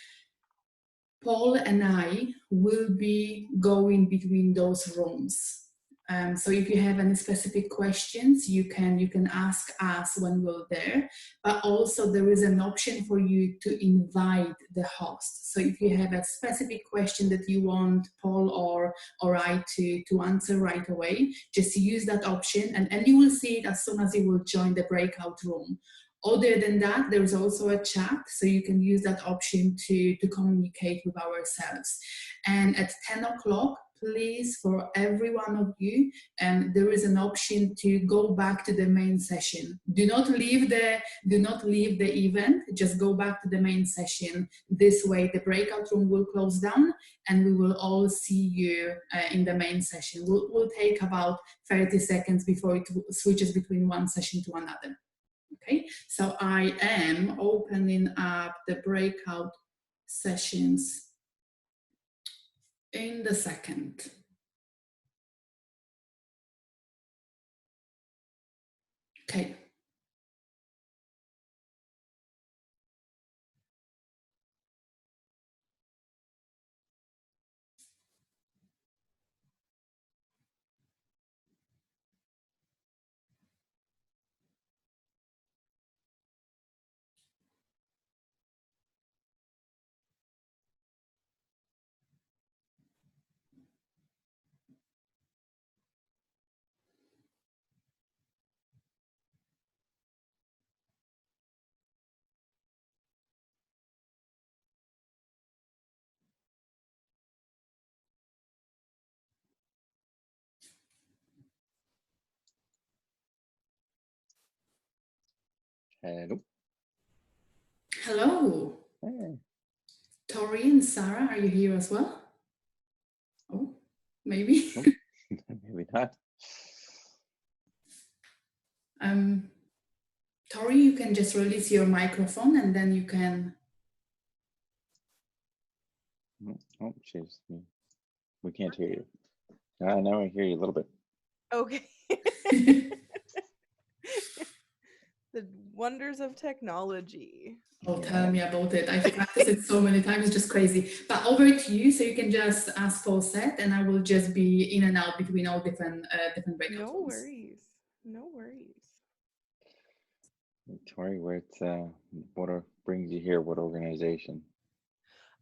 Paul and I will be going between those rooms. So if you have any specific questions, you can ask us when we're there, but also there is an option for you to invite the host. So if you have a specific question that you want Paul or I to answer right away, just use that option, and you will see it as soon as you will join the breakout room. Other than that, there's also a chat, so you can use that option to communicate with ourselves. And at 10 o'clock, please, for every one of you, there is an option to go back to the main session. Do not leave the event, just go back to the main session. This way the breakout room will close down and we will all see you in the main session. We'll take about 30 seconds before it switches between one session to another. Okay, so I am opening up the breakout sessions in the second. Okay. Hello. Hello. Hey. Tori and Sarah, are you here as well? Oh, maybe. Nope. Maybe not. Tori, you can just release your microphone and then you can. Oh, she's. We can't hear you. Now I hear you a little bit. Okay. The wonders of technology. Oh, tell me about it. I've practiced it so many times, it's just crazy. But over to you, so you can just ask for set, and I will just be in and out between all different breakout No rooms. worries. No worries. Tori, what brings you here? What organization?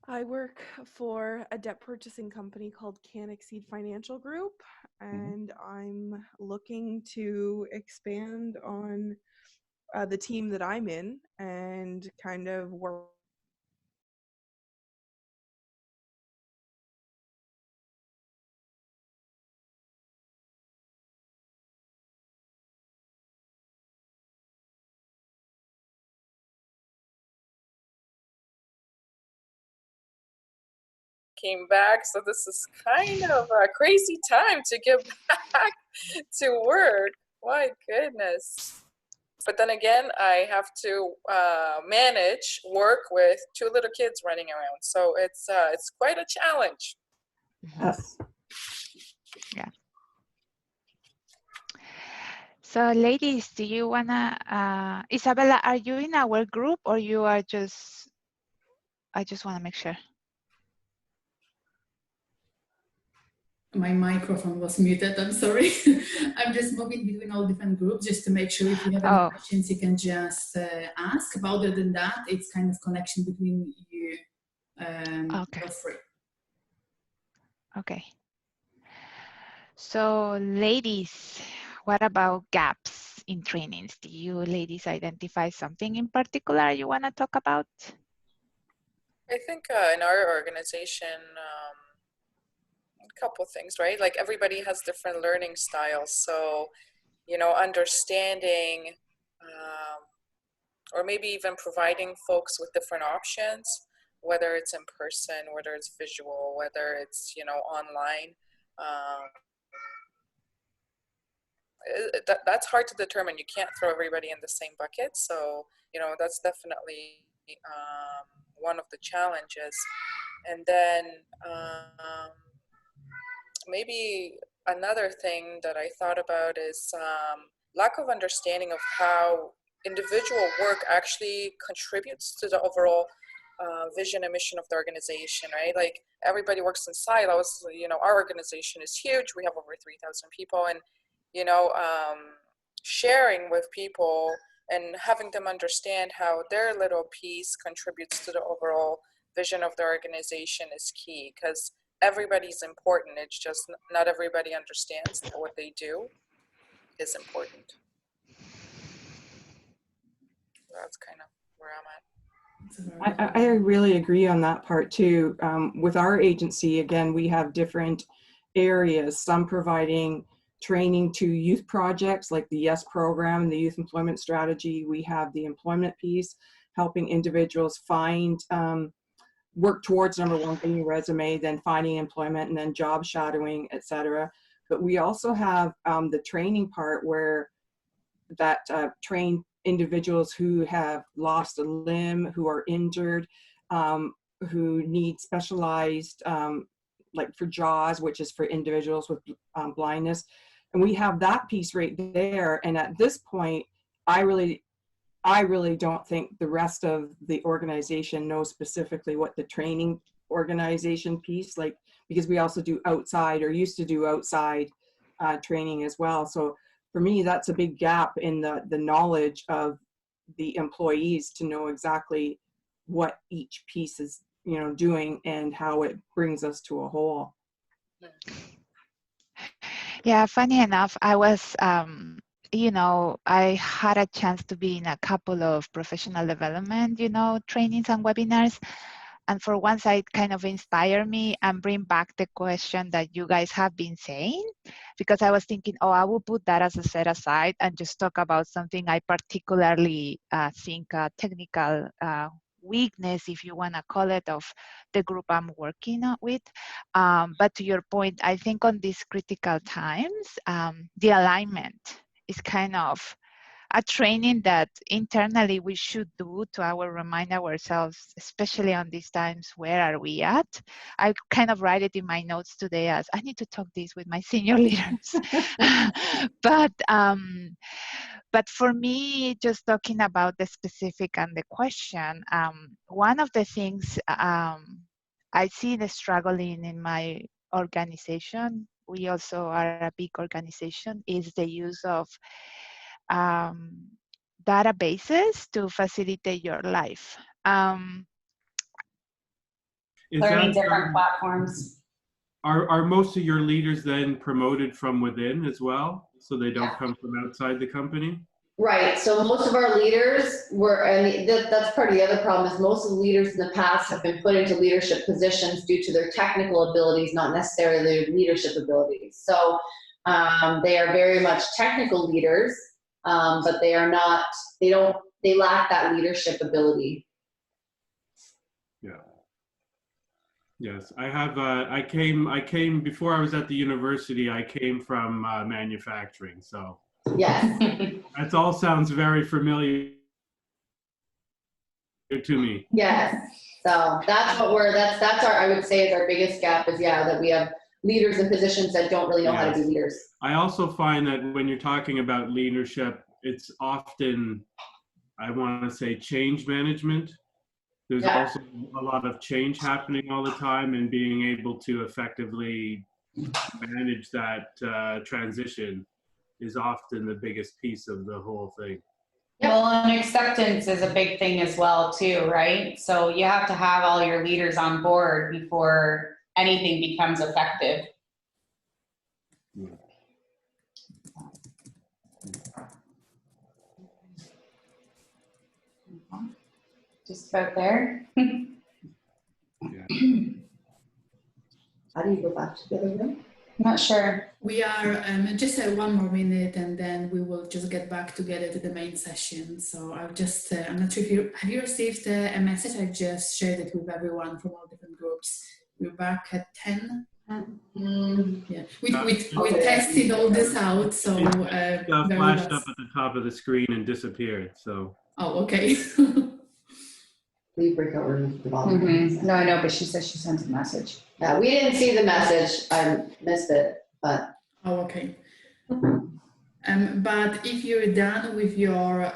I work for a debt purchasing company called Kinesthetic Financial Group, and I'm looking to expand on the team that I'm in and kind of work. Came back, so this is kind of a crazy time to get back to work. My goodness. But then again, I have to manage work with 2 little kids running around, so it's quite a challenge. Yes. Yeah. So ladies, do you wanna, Isabella, are you in our group or you are just, I just wanna make sure. My microphone was muted, I'm sorry. I'm just moving between all different groups just to make sure if you have any questions, you can just ask. But other than that, it's kind of connection between you. Okay. Feel free. Okay. So ladies, what about gaps in trainings? Do you ladies identify something in particular you wanna talk about? I think in our organization, a couple things, right? Like everybody has different learning styles. So, you know, understanding or maybe even providing folks with different options, whether it's in person, whether it's visual, whether it's, you know, online. That's hard to determine. You can't throw everybody in the same bucket. So, you know, that's definitely one of the challenges. And then maybe another thing that I thought about is lack of understanding of how individual work actually contributes to the overall vision and mission of the organization, right? Like everybody works in silos. You know, our organization is huge. We have over 3,000 people, and you know, sharing with people and having them understand how their little piece contributes to the overall vision of the organization is key, because everybody's important. It's just not everybody understands that what they do is important. That's kind of where I'm at. I really agree on that part too. With our agency, again, we have different areas, some providing training to youth projects like the YES program, the youth employment strategy. We have the employment piece, helping individuals find, work towards number one, getting a resume, then finding employment, and then job shadowing, etc. But we also have the training part where that train individuals who have lost a limb, who are injured, who need specialized, like for JAWS, which is for individuals with blindness. And we have that piece right there. And at this point, I really don't think the rest of the organization knows specifically what the training organization piece, like, because we also do outside, or used to do outside training as well. So for me, that's a big gap in the knowledge of the employees to know exactly what each piece is, you know, doing and how it brings us to a whole. Yeah, funny enough, I was, you know, I had a chance to be in a couple of professional development, you know, trainings and webinars. and for once it kind of inspire me and bring back the question that you guys have been saying, because I was thinking, oh, I will put that as a set aside and just talk about something I particularly think technical weakness, if you want to call it, of the group I'm working with. But to your point, I think on these critical times, the alignment is kind of a training that internally we should do to remind ourselves, especially on these times, where are we at? I kind of write it in my notes today as I need to talk this with my senior leaders. But for me, just talking about the specific and the question, one of the things I see the struggling in my organization, we also are a big organization, is the use of databases to facilitate your life. Learning different platforms. Are most of your leaders then promoted from within as well, so they don't come from outside the company? Right, so most of our leaders were, and that's part of the other problem, is most of the leaders in the past have been put into leadership positions due to their technical abilities, not necessarily their leadership abilities. So they are very much technical leaders, but they are not, they lack that leadership ability. Yeah. Yes, I have, I came before I was at the university, I came from manufacturing, so. Yes. That all sounds very familiar to me. Yes, so that's what that's our, I would say, is our biggest gap is, that we have leaders in positions that don't really know how to be leaders. I also find that when you're talking about leadership, it's often, I want to say, change management. There's also a lot of change happening all the time, and being able to effectively manage that transition is often the biggest piece of the whole thing. Well, and acceptance is a big thing as well too, right? So you have to have all your leaders on board before anything becomes effective. Just about there. How do you go back to the other room? Not sure. We are just 1 more minute, and then we will just get back together to the main session. So I'll just, I'm not sure if have you received a message? I just shared it with everyone from all different groups. We're back at 10. Yeah, we tested all this out, so flashed up at the top of the screen and disappeared. So. Oh, okay. Leave breakout rooms. No, I know, but she says she sent a message. Yeah, we didn't see the message. I missed it, but. Oh, okay. But if you're done with your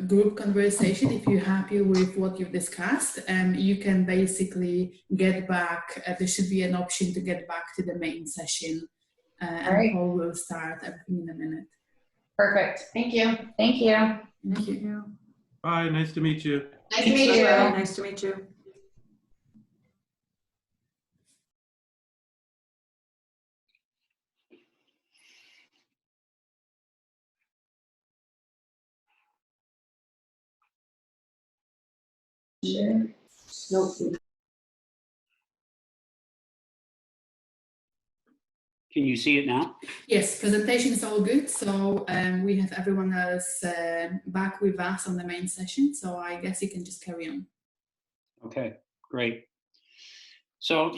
group conversation, if you're happy with what you've discussed, you can basically get back. There should be an option to get back to the main session. And Paul will start everything in a minute. Perfect. Thank you. Thank you. Thank you. Bye. Nice to meet you. Nice to meet you. Nice to meet you. Nope. Can you see it now? Yes, presentation is all good. So we have everyone else back with us on the main session. So I guess you can just carry on. Okay, great. So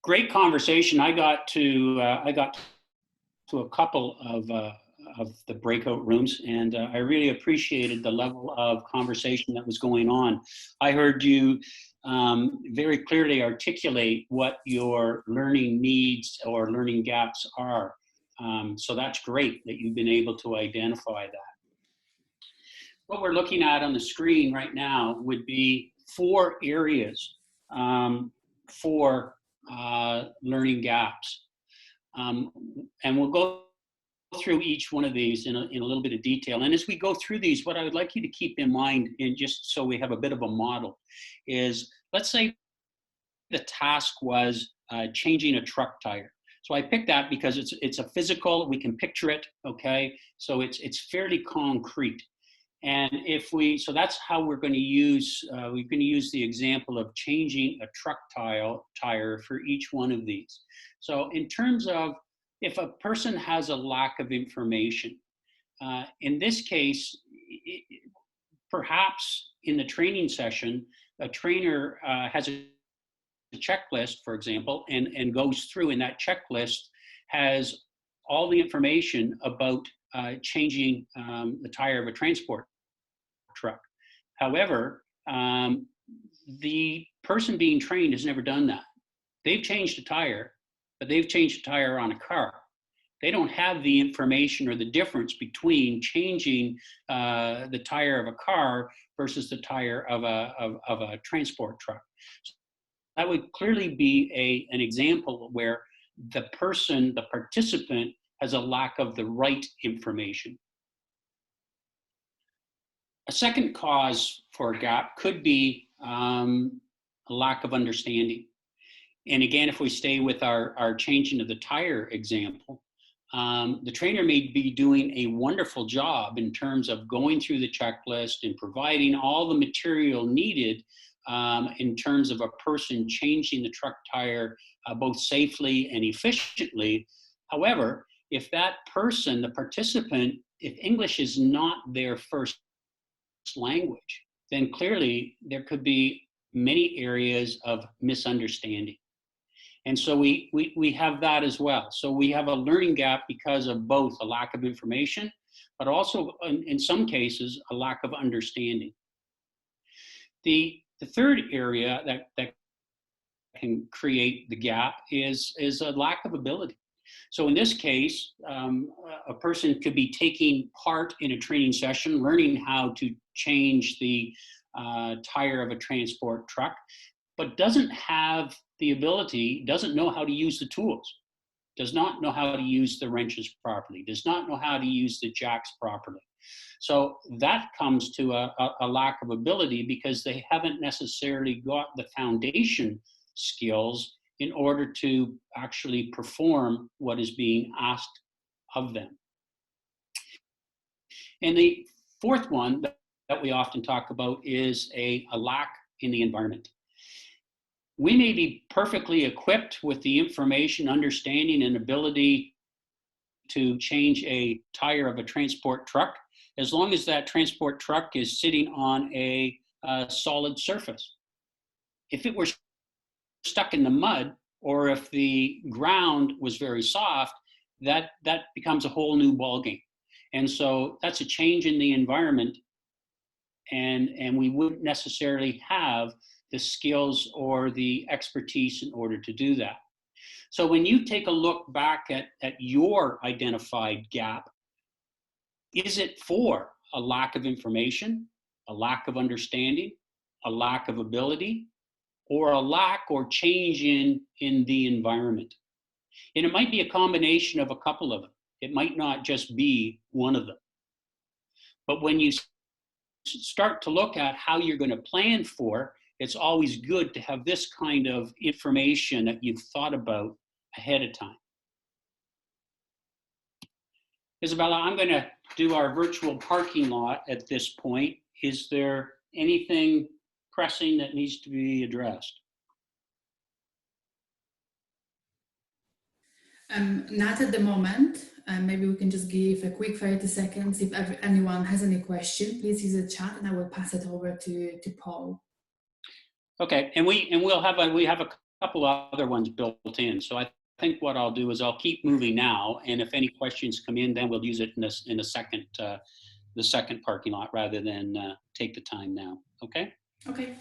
great conversation. I got to a couple of the breakout rooms, and I really appreciated the level of conversation that was going on. I heard you very clearly articulate what your learning needs or learning gaps are. So that's great that you've been able to identify that. What we're looking at on the screen right now would be 4 areas for learning gaps. And we'll go through each one of these in a little bit of detail. And as we go through these, what I would like you to keep in mind, and just so we have a bit of a model, is let's say the task was changing a truck tire. So I picked that because it's a physical, we can picture it, okay? So it's fairly concrete. And if we, so that's how we're going to use, we're going to use the example of changing a truck tire for each one of these. So in terms of if a person has a lack of information, in this case, perhaps in the training session, a trainer has a checklist, for example, and goes through, and that checklist has all the information about changing the tire of a transport truck. However, the person being trained has never done that. They've changed a tire, but they've changed a tire on a car. They don't have the information or the difference between changing the tire of a car versus the tire of a transport truck. So that would clearly be an example where the person, the participant, has a lack of the right information. A second cause for a gap could be a lack of understanding. And again, if we stay with our changing of the tire example, the trainer may be doing a wonderful job in terms of going through the checklist and providing all the material needed in terms of a person changing the truck tire both safely and efficiently. However, if that person, the participant, if English is not their first language, then clearly there could be many areas of misunderstanding. And so we have that as well. So we have a learning gap because of both a lack of information, but also in some cases, a lack of understanding. The third area that can create the gap is a lack of ability. So in this case, a person could be taking part in a training session, learning how to change the tire of a transport truck, but doesn't have the ability, doesn't know how to use the tools, does not know how to use the wrenches properly, does not know how to use the jacks properly. So that comes to a lack of ability because they haven't necessarily got the foundation skills in order to actually perform what is being asked of them. And the fourth one that we often talk about is a lack in the environment. We may be perfectly equipped with the information, understanding, and ability to change a tire of a transport truck, as long as that transport truck is sitting on a solid surface. If it were stuck in the mud, or if the ground was very soft, that becomes a whole new ballgame. And so that's a change in the environment, and we wouldn't necessarily have the skills or the expertise in order to do that. So when you take a look back at your identified gap, is it for a lack of information, a lack of understanding, a lack of ability, or a lack or change in the environment? And it might be a combination of a couple of them. It might not just be one of them. But when you start to look at how you're going to plan for, it's always good to have this kind of information that you've thought about ahead of time. Izabela, I'm going to do our virtual parking lot at this point. Is there anything pressing that needs to be addressed? Not at the moment. Maybe we can just give a quick 30 seconds. If anyone has any question, please use the chat and I will pass it over to Paul. Okay, and we have a couple of other ones built in. So I think what I'll do is I'll keep moving now, and if any questions come in, then we'll use it in the second parking lot rather than take the time now. Okay. Okay.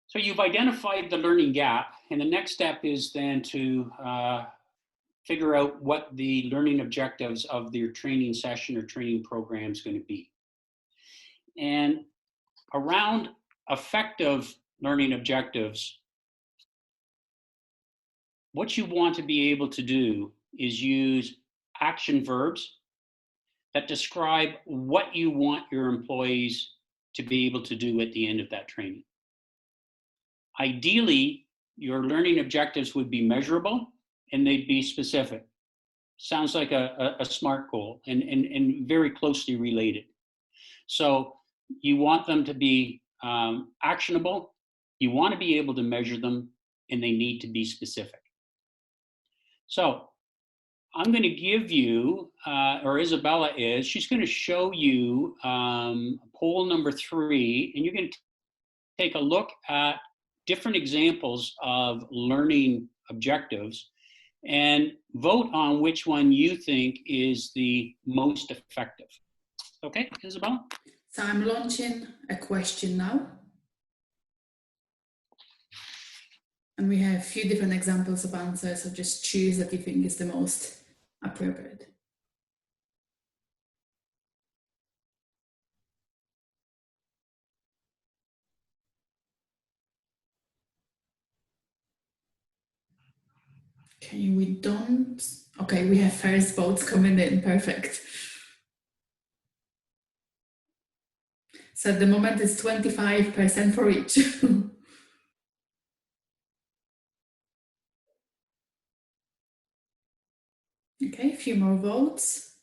So you've identified the learning gap, and the next step is then to figure out what the learning objectives of your training session or training program is going to be. And around effective learning objectives, what you want to be able to do is use action verbs that describe what you want your employees to be able to do at the end of that training. Ideally, your learning objectives would be measurable and they'd be specific. Sounds like a SMART goal and very closely related. So you want them to be actionable, you want to be able to measure them, and they need to be specific. So I'm going to give you, or Izabela is, she's going to show you poll number 3, and you're going to take a look at different examples of learning objectives and vote on which one you think is the most effective. Okay, Izabela? So I'm launching a question now. And we have a few different examples of answers, so just choose that you think is the most appropriate. Okay, we don't. Okay, we have first votes coming in, perfect. So at the moment it's 25% for each. Okay, a few more votes.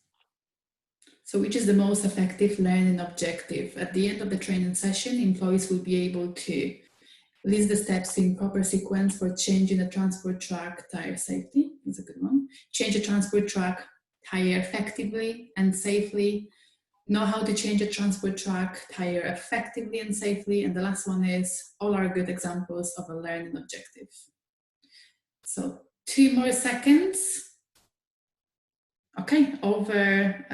So which is the most effective learning objective? At the end of the training session, employees will be able to list the steps in proper sequence for changing the transport track tire safely. That's a good one. Change a transport track tire effectively and safely. Know how to change a transport track tire effectively and safely. And the last one is, all are good examples of a learning objective. So 2 more seconds. Okay, over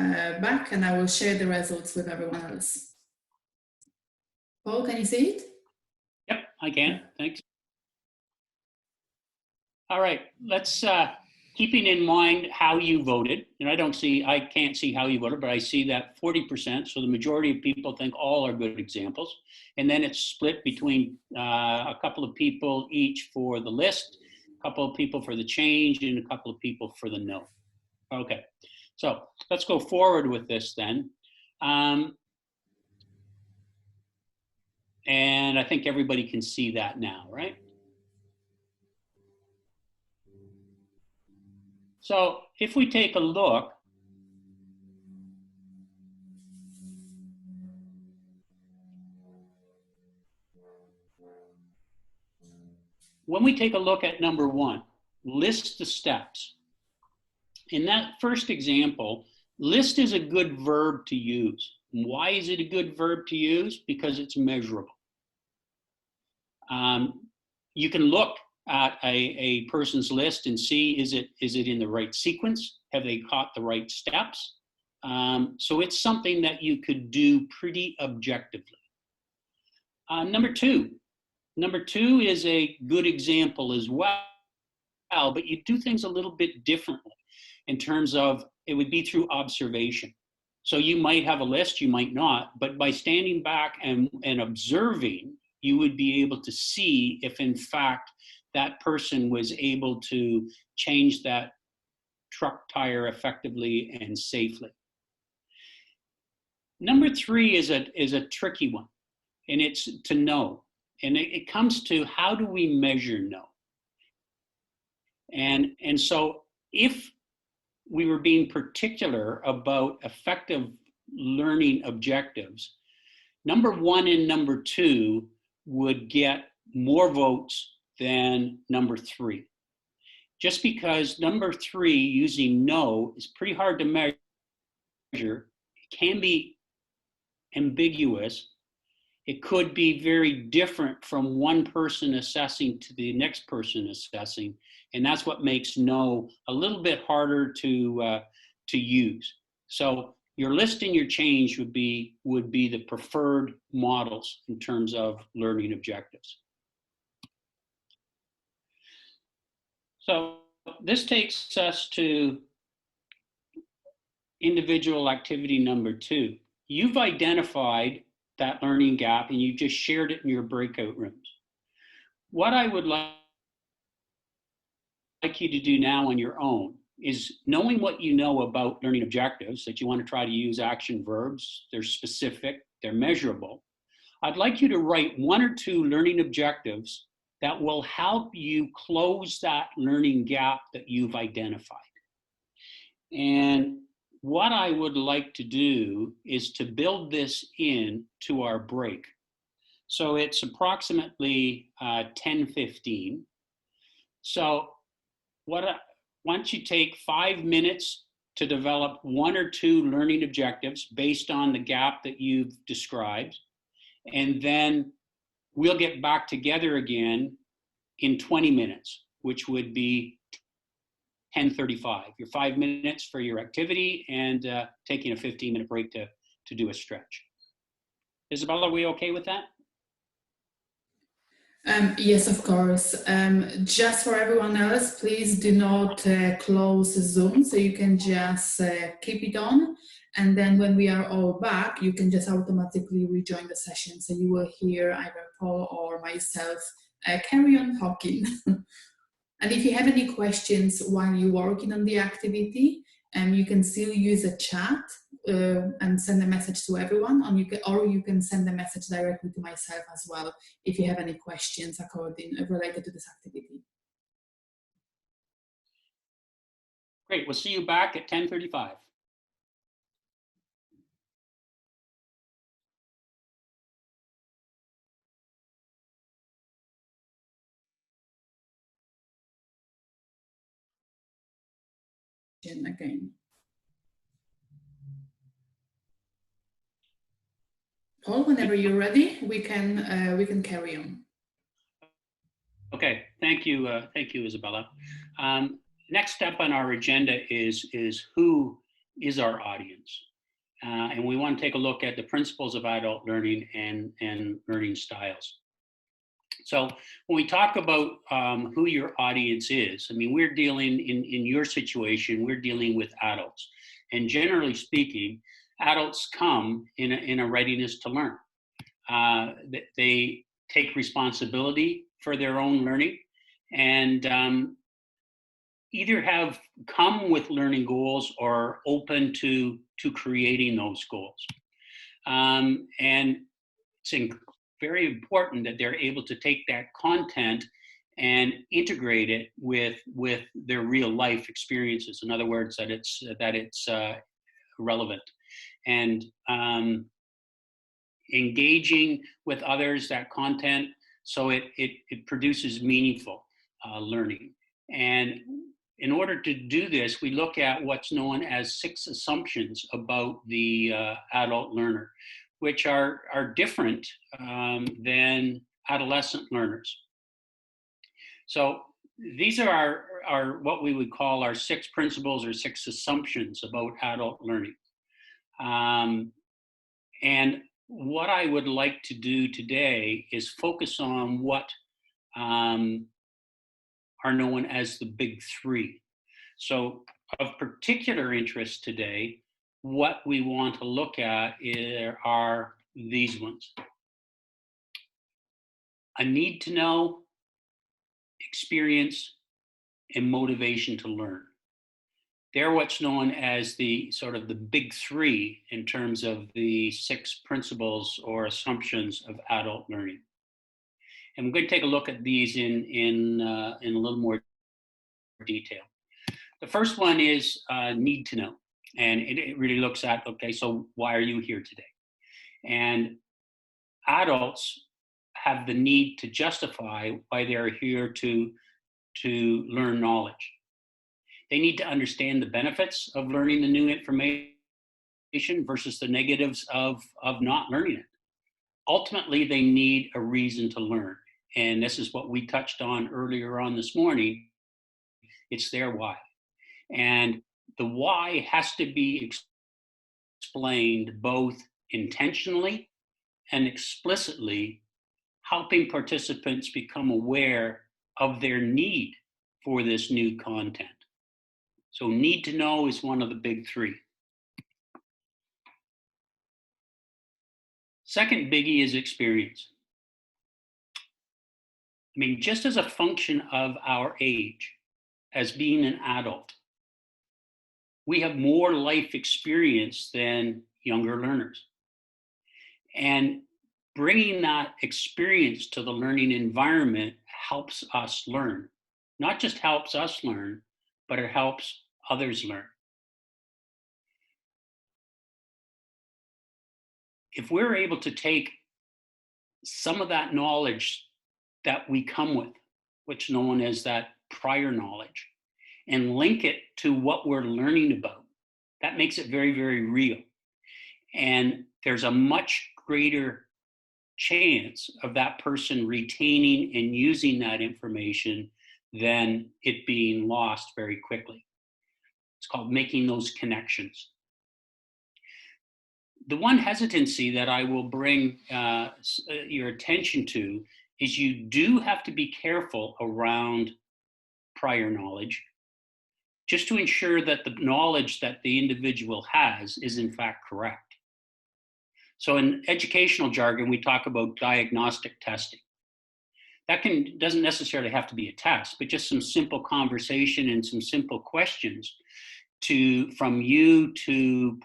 back, and I will share the results with everyone else. Paul, can you see it? Yep, I can, thanks. All right, let's, keeping in mind how you voted, and I can't see how you voted, but I see that 40%, so the majority of people think all are good examples. And then it's split between a couple of people each for the list, a couple of people for the change, and a couple of people for the no. Okay, so let's go forward with this then. And I think everybody can see that now, right? So if we take a look, when we take a look at number 1, list the steps. In that first example, list is a good verb to use. Why is it a good verb to use? Because it's measurable. You can look at a person's list and see, is it in the right sequence? Have they caught the right steps? So it's something that you could do pretty objectively. Number two is a good example as well, but you do things a little bit differently in terms of, it would be through observation. So you might have a list, you might not, but by standing back and observing, you would be able to see if in fact that person was able to change that truck tire effectively and safely. Number 3 is a tricky one, and it's to know. And it comes to, how do we measure no? And so if we were being particular about effective learning objectives, number 1 and number 2 would get more votes than number 3. Just because number 3, using no, is pretty hard to measure. It can be ambiguous. It could be very different from one person assessing to the next person assessing. And that's what makes no a little bit harder to use. So your list and your change would be the preferred models in terms of learning objectives. So this takes us to individual activity number 2. You've identified that learning gap and you just shared it in your breakout rooms. What I would like you to do now on your own is, knowing what you know about learning objectives, that you want to try to use action verbs, they're specific, they're measurable. I'd like you to write 1 or 2 learning objectives that will help you close that learning gap that you've identified. And what I would like to do is to build this in to our break. So it's approximately 10:15. So once you take 5 minutes to develop 1 or 2 learning objectives based on the gap that you've described, and then we'll get back together again in 20 minutes, which would be 10:35. Your 5 minutes for your activity and taking a 15-minute break to do a stretch. Isabella, are we okay with that? Yes, of course. Just for everyone else, please do not close Zoom, so you can just keep it on. And then when we are all back, you can just automatically rejoin the session. So you will hear either Paul or myself carry on talking. And if you have any questions while you're working on the activity, you can still use a chat and send a message to everyone, or you can send a message directly to myself as well if you have any questions related to this activity. Great, we'll see you back at 10:35. Again. Paul, whenever you're ready, we can carry on. Okay, thank you, Isabella. Next step on our agenda is who is our audience, and we want to take a look at the principles of adult learning and learning styles. So when we talk about who your audience is, I mean, we're dealing in your situation, we're dealing with adults, and generally speaking, adults come in a readiness to learn. They take responsibility for their own learning, and either have come with learning goals or open to creating those goals. And it's very important that they're able to take that content and integrate it with their real life experiences. In other words, that it's relevant, and engaging with others, that content, so it produces meaningful learning. And in order to do this, we look at what's known as 6 assumptions about the adult learner, which are different than adolescent learners. So these are our what we would call our 6 principles or 6 assumptions about adult learning. And what I would like to do today is focus on what are known as the big 3. So of particular interest today, what we want to look at are these ones: a need to know, experience, and motivation to learn. They're what's known as the sort of the big 3 in terms of the 6 principles or assumptions of adult learning. And we're going to take a look at these in a little more detail. The first one is need to know. And it really looks at, okay, so why are you here today? And adults have the need to justify why they're here to learn knowledge. They need to understand the benefits of learning the new information versus the negatives of not learning it. Ultimately, they need a reason to learn. And this is what we touched on earlier on this morning. It's their why. And the why has to be explained both intentionally and explicitly, helping participants become aware of their need for this new content. So need to know is one of the big 3. Second biggie is experience. I mean, just as a function of our age, as being an adult, we have more life experience than younger learners. And bringing that experience to the learning environment helps us learn. Not just helps us learn, but it helps others learn. if we're able to take some of that knowledge that we come with, which known as that prior knowledge, and link it to what we're learning about, that makes it very, very real. And there's a much greater chance of that person retaining and using that information than it being lost very quickly. It's called making those connections. The one hesitancy that I will bring your attention to is you do have to be careful around prior knowledge, just to ensure that the knowledge that the individual has is in fact correct. So in educational jargon, we talk about diagnostic testing. That doesn't necessarily have to be a test, but just some simple conversation and some simple questions from you to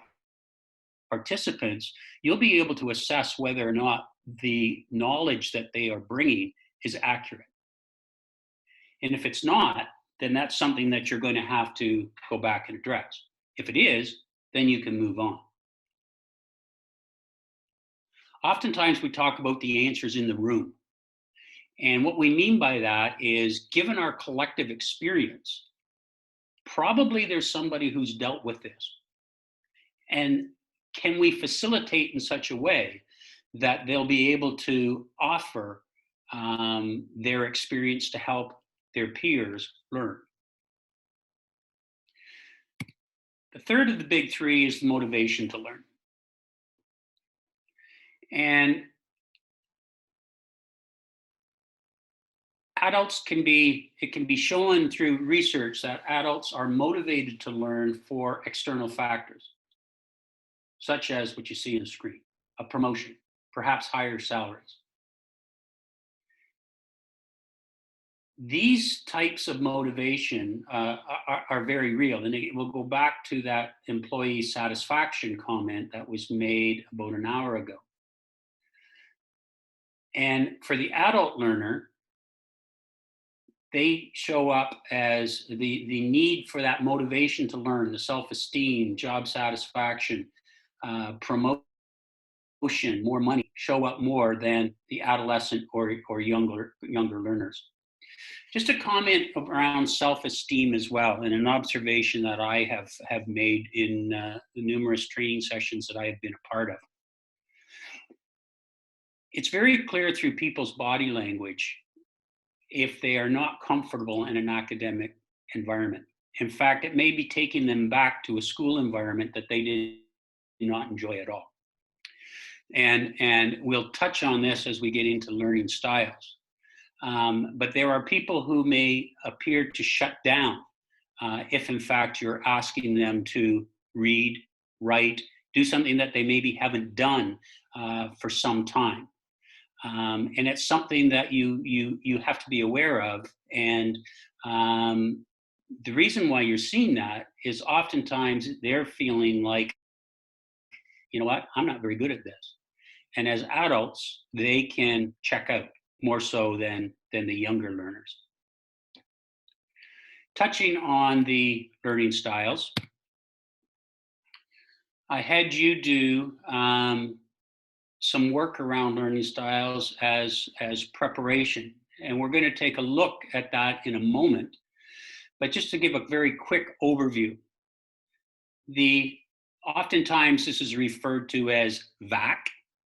participants. You'll be able to assess whether or not the knowledge that they are bringing is accurate. And if it's not, then that's something that you're going to have to go back and address. If it is, then you can move on. Oftentimes we talk about the answers in the room. And what we mean by that is, given our collective experience, probably there's somebody who's dealt with this. And can we facilitate in such a way that they'll be able to offer their experience to help their peers learn? The third of the big three is the motivation to learn. And adults it can be shown through research that adults are motivated to learn for external factors, such as what you see on the screen, a promotion, perhaps higher salaries. These types of motivation are very real, and we'll go back to that employee satisfaction comment that was made about an hour ago. And for the adult learner, they show up as the need for that motivation to learn, the self-esteem, job satisfaction, promotion, more money, show up more than the adolescent or younger learners. Just a comment around self-esteem as well, and an observation that I have made in the numerous training sessions that I have been a part of. It's very clear through people's body language if they are not comfortable in an academic environment. In fact, it may be taking them back to a school environment that they did not enjoy at all. And we'll touch on this as we get into learning styles. But there are people who may appear to shut down if in fact you're asking them to read, write, do something that they maybe haven't done for some time. And it's something that you have to be aware of. And the reason why you're seeing that is oftentimes they're feeling like, you know what, I'm not very good at this. And as adults, they can check out more so than the younger learners. Touching on the learning styles, I had you do some work around learning styles as preparation. And we're going to take a look at that in a moment. But just to give a very quick overview, oftentimes this is referred to as VAC,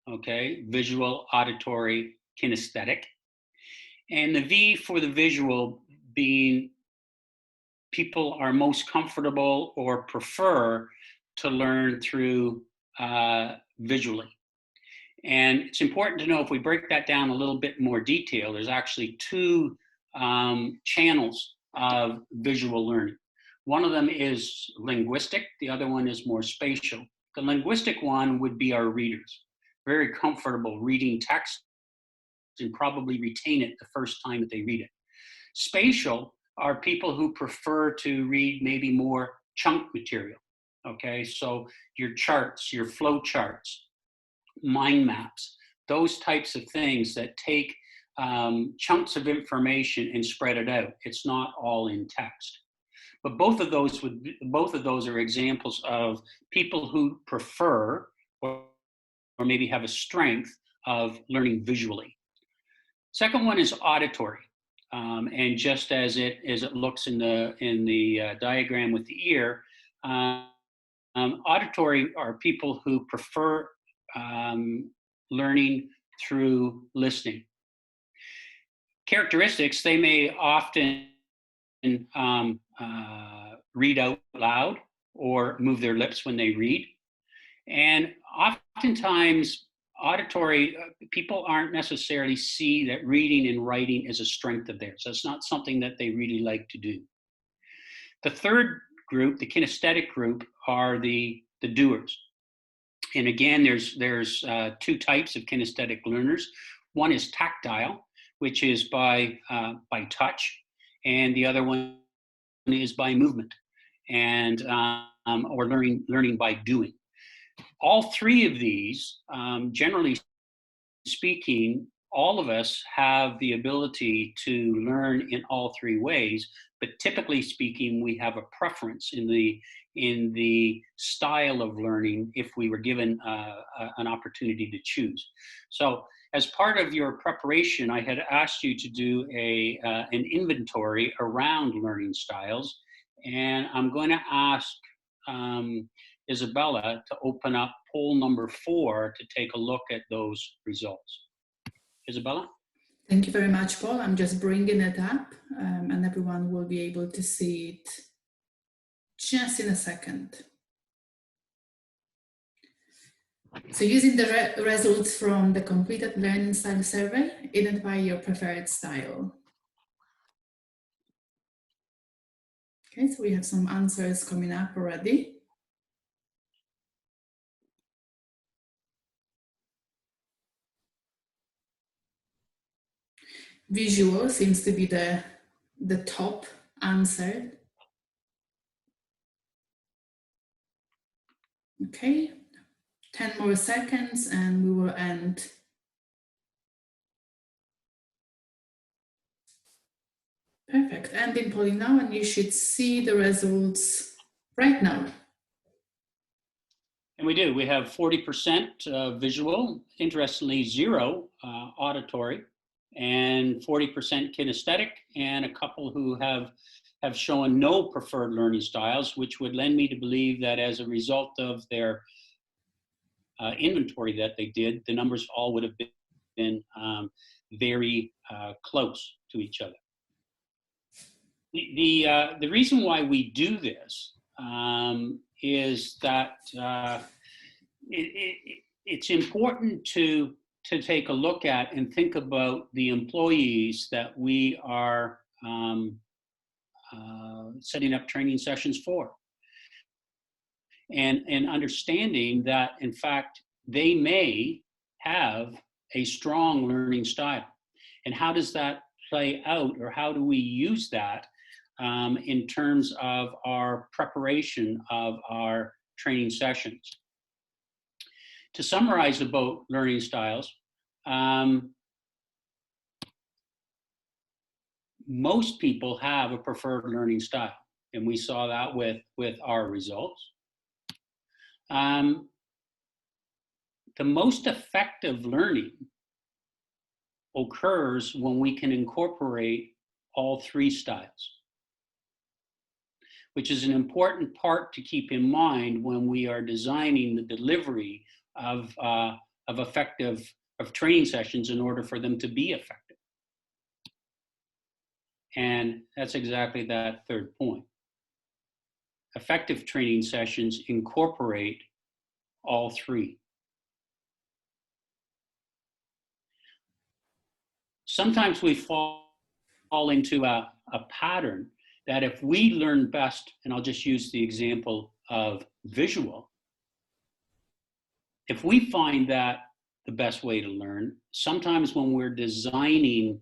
okay, visual, auditory, kinesthetic. And the V for the visual being people are most comfortable or prefer to learn through visually. And it's important to know, if we break that down a little bit more detail, there's actually two channels of visual learning. One of them is linguistic, the other one is more spatial. The linguistic one would be our readers, very comfortable reading text and probably retain it the first time that they read it. Spatial are people who prefer to read maybe more chunk material, okay? So your charts, your flow charts, mind maps, those types of things that take chunks of information and spread it out. It's not all in text. But both of those are examples of people who prefer or maybe have a strength of learning visually. Second one is auditory. And just as it looks in the diagram with the ear, auditory are people who prefer learning through listening. Characteristics, they may often read out loud or move their lips when they read. And oftentimes, auditory people aren't necessarily see that reading and writing is a strength of theirs. That's not something that they really like to do. The third group, the kinesthetic group, are the doers. And again, there's two types of kinesthetic learners. One is tactile, which is by touch, and the other one is by movement, and or learning by doing. All three of these, generally speaking, all of us have the ability to learn in all three ways, but typically speaking, we have a preference in the style of learning if we were given an opportunity to choose. So as part of your preparation, I had asked you to do an inventory around learning styles, and I'm going to ask Izabela to open up poll number 4 to take a look at those results. Izabela? Thank you very much, Paul. I'm just bringing it up, and everyone will be able to see it just in a second. So using the results from the completed learning style survey, identify your preferred style. Okay, so we have some answers coming up already. Visual seems to be the top answer. Okay, 10 more seconds and we will end. Perfect, ending polling now, and you should see the results right now. And we do, we have 40% visual, interestingly 0 auditory, and 40% kinesthetic, and a couple who have shown no preferred learning styles, which would lend me to believe that as a result of their inventory that they did, the numbers all would have been very close to each other. The reason why we do this is that it's important to take a look at and think about the employees that we are setting up training sessions for. And understanding that, in fact, they may have a strong learning style. And how does that play out, or how do we use that in terms of our preparation of our training sessions? To summarize about learning styles, most people have a preferred learning style, and we saw that with our results. The most effective learning occurs when we can incorporate all three styles, which is an important part to keep in mind when we are designing the delivery of training sessions in order for them to be effective. And that's exactly that third point. Effective training sessions incorporate all three. Sometimes we fall into a pattern that if we learn best, and I'll just use the example of visual, if we find that the best way to learn, sometimes when we're designing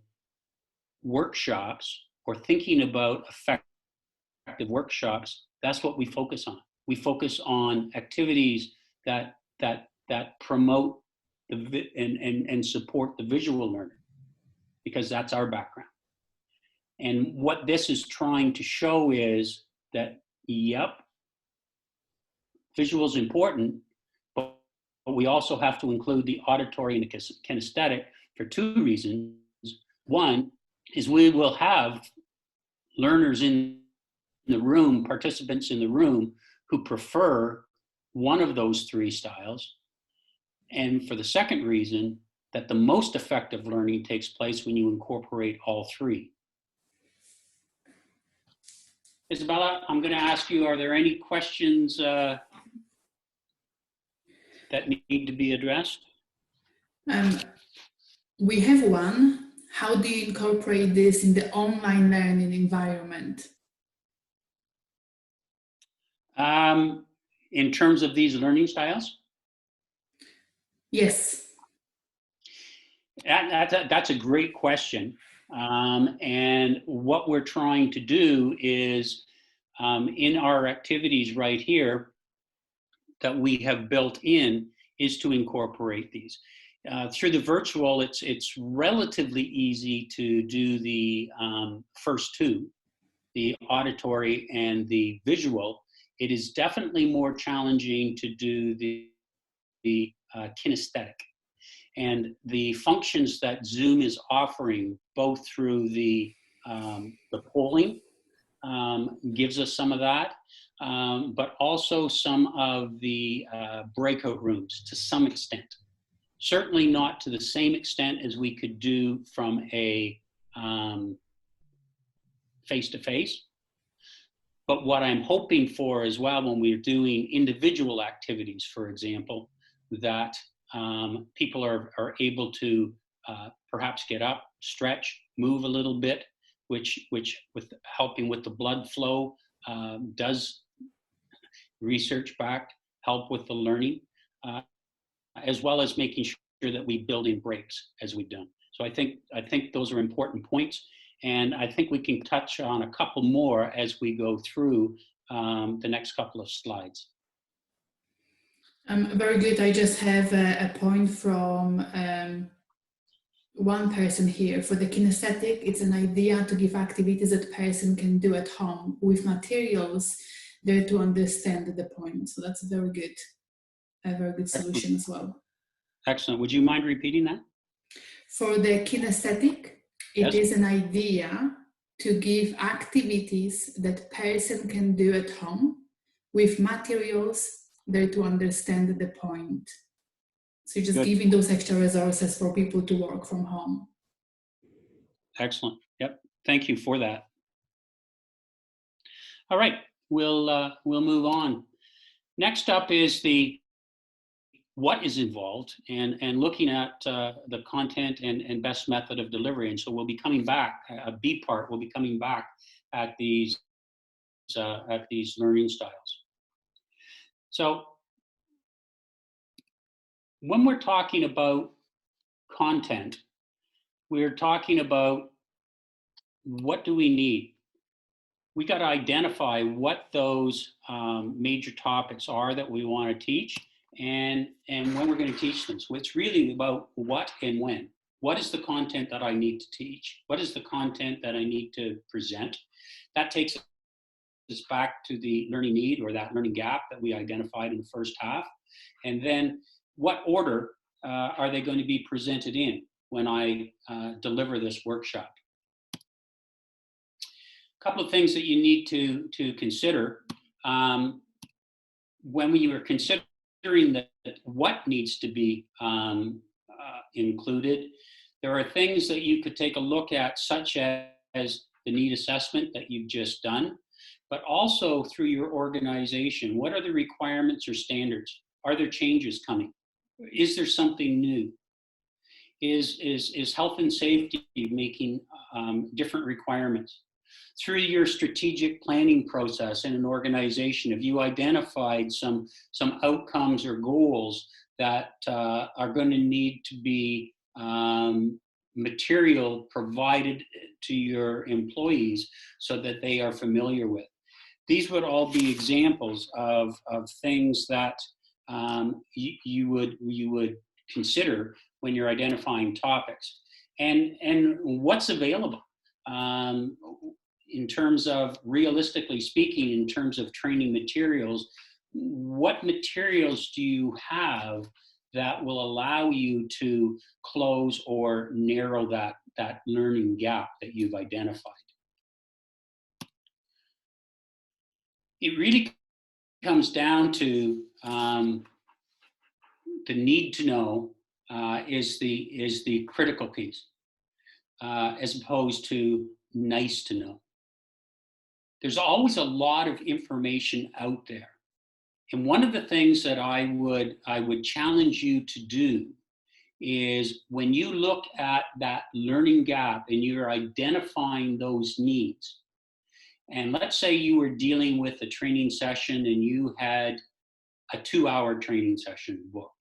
workshops or thinking about effective workshops, that's what we focus on. We focus on activities that promote and support the visual learner, because that's our background. And what this is trying to show is that, yep, visual is important, but we also have to include the auditory and the kinesthetic for two reasons. One is we will have learners in the room, participants in the room, who prefer one of those three styles. And for the second reason, that the most effective learning takes place when you incorporate all three. Izabela, I'm going to ask you, are there any questions that need to be addressed? We have one. How do you incorporate this in the online learning environment? In terms of these learning styles? Yes. That's a great question. And what we're trying to do is, in our activities right here that we have built in, is to incorporate these. Through the virtual, it's relatively easy to do the first two, the auditory and the visual. It is definitely more challenging to do the kinesthetic. And the functions that Zoom is offering, both through the polling, gives us some of that, but also some of the breakout rooms to some extent. Certainly not to the same extent as we could do from a face-to-face. But what I'm hoping for as well, when we're doing individual activities, for example, that people are able to perhaps get up, stretch, move a little bit, which with helping with the blood flow does, research backed, help with the learning, as well as making sure that we build in breaks as we've done. So I think those are important points. And I think we can touch on a couple more as we go through the next couple of slides. Very good. I just have a point from one person here. For the kinesthetic, it's an idea to give activities that person can do at home with materials there to understand the point. So that's a very good solution as well. Excellent. Would you mind repeating that? For the kinesthetic, it Yes. is an idea to give activities that person can do at home with materials there to understand the point. So just Good. giving those extra resources for people to work from home. Excellent. Yep. Thank you for that. All right. We'll move on. Next up is the what is involved and looking at the content and best method of delivery. And so we'll be coming back, a B part, we'll be coming back at these learning styles. So when we're talking about content, we're talking about what do we need? We got to identify what those major topics are that we want to teach and when we're going to teach them. So it's really about what and when. What is the content that I need to teach? What is the content that I need to present? That takes us back to the learning need or that learning gap that we identified in the first half. And then what order are they going to be presented in when I deliver this workshop? A couple of things that you need to consider when we were considering that what needs to be included. There are things that you could take a look at, such as the need assessment that you've just done, but also through your organization. What are the requirements or standards? Are there changes coming? Is there something new? Is health and safety making different requirements? Through your strategic planning process in an organization, have you identified some outcomes or goals that are going to need to be material provided to your employees so that they are familiar with? These would all be examples of things that you would consider when you're identifying topics. And what's available in terms of, realistically speaking, in terms of training materials, what materials do you have that will allow you to close or narrow that learning gap that you've identified. It really comes down to the need to know is the critical piece, as opposed to nice to know. There's always a lot of information out there. And one of the things that I would challenge you to do is when you look at that learning gap and you're identifying those needs, and let's say you were dealing with a training session and you had a 2-hour training session booked.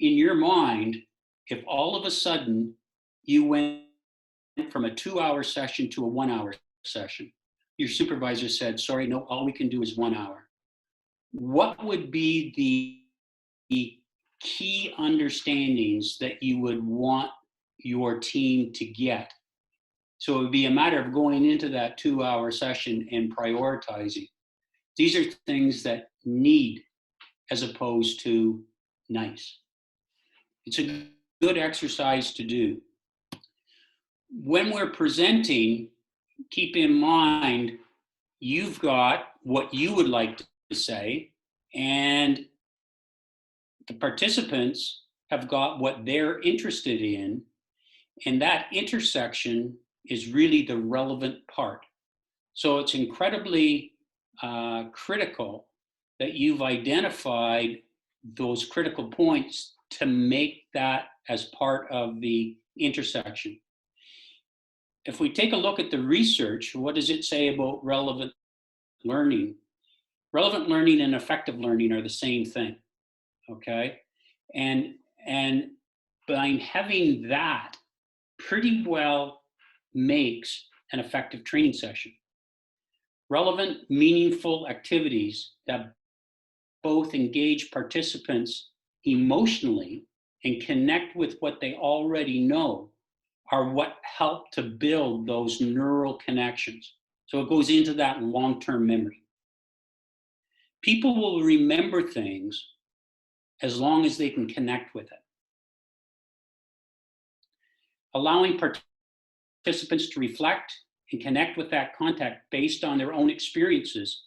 In your mind, if all of a sudden you went from a 2-hour session to a 1-hour session, your supervisor said, sorry, no, all we can do is 1 hour. What would be the key understandings that you would want your team to get? So it would be a matter of going into that 2-hour session and prioritizing. These are things that need as opposed to nice. It's a good exercise to do. When we're presenting, keep in mind, you've got what you would like to say, and the participants have got what they're interested in, and that intersection is really the relevant part. So it's incredibly critical that you've identified those critical points to make that as part of the intersection. If we take a look at the research, what does it say about relevant learning? Relevant learning and effective learning are the same thing, okay? And by having that pretty well makes an effective training session. Relevant, meaningful activities that both engage participants emotionally and connect with what they already know are what help to build those neural connections. So it goes into that long-term memory. People will remember things as long as they can connect with it. Allowing participants to reflect and connect with that content based on their own experiences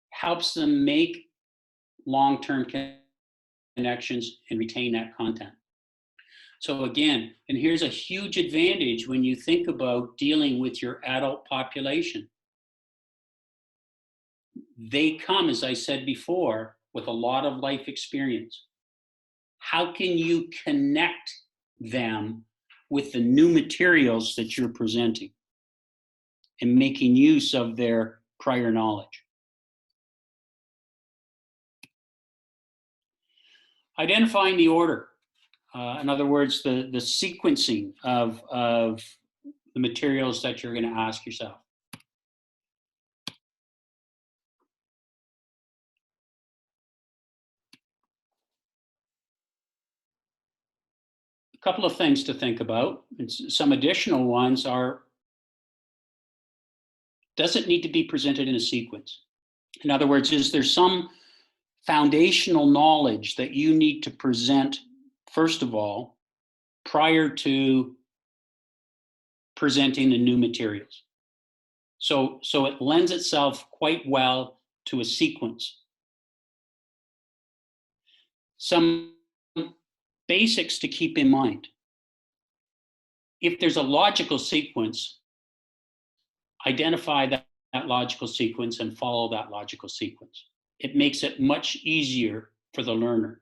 helps them make long-term connections and retain that content. So again, and here's a huge advantage when you think about dealing with your adult population. They come, as I said before, with a lot of life experience. How can you connect them with the new materials that you're presenting and making use of their prior knowledge? Identifying the order. In other words, the sequencing of the materials that you're going to ask yourself. A couple of things to think about, and some additional ones are, does it need to be presented in a sequence? In other words, is there some foundational knowledge that you need to present, first of all, prior to presenting the new materials? So it lends itself quite well to a sequence. Some basics to keep in mind. If there's a logical sequence, identify that logical sequence and follow that logical sequence. It makes it much easier for the learner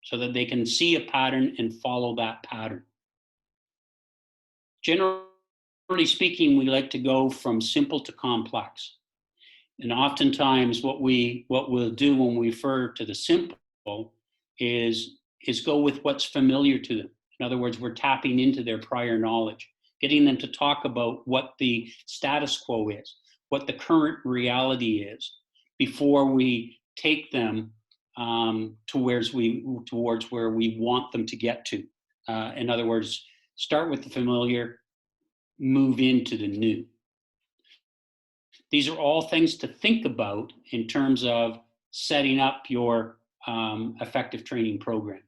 so that they can see a pattern and follow that pattern. Generally speaking, we like to go from simple to complex. And oftentimes what we'll do when we refer to the simple is go with what's familiar to them. In other words, we're tapping into their prior knowledge, getting them to talk about what the status quo is, what the current reality is, before we take them towards where we want them to get to. In other words, start with the familiar, move into the new. These are all things to think about in terms of setting up your effective training program.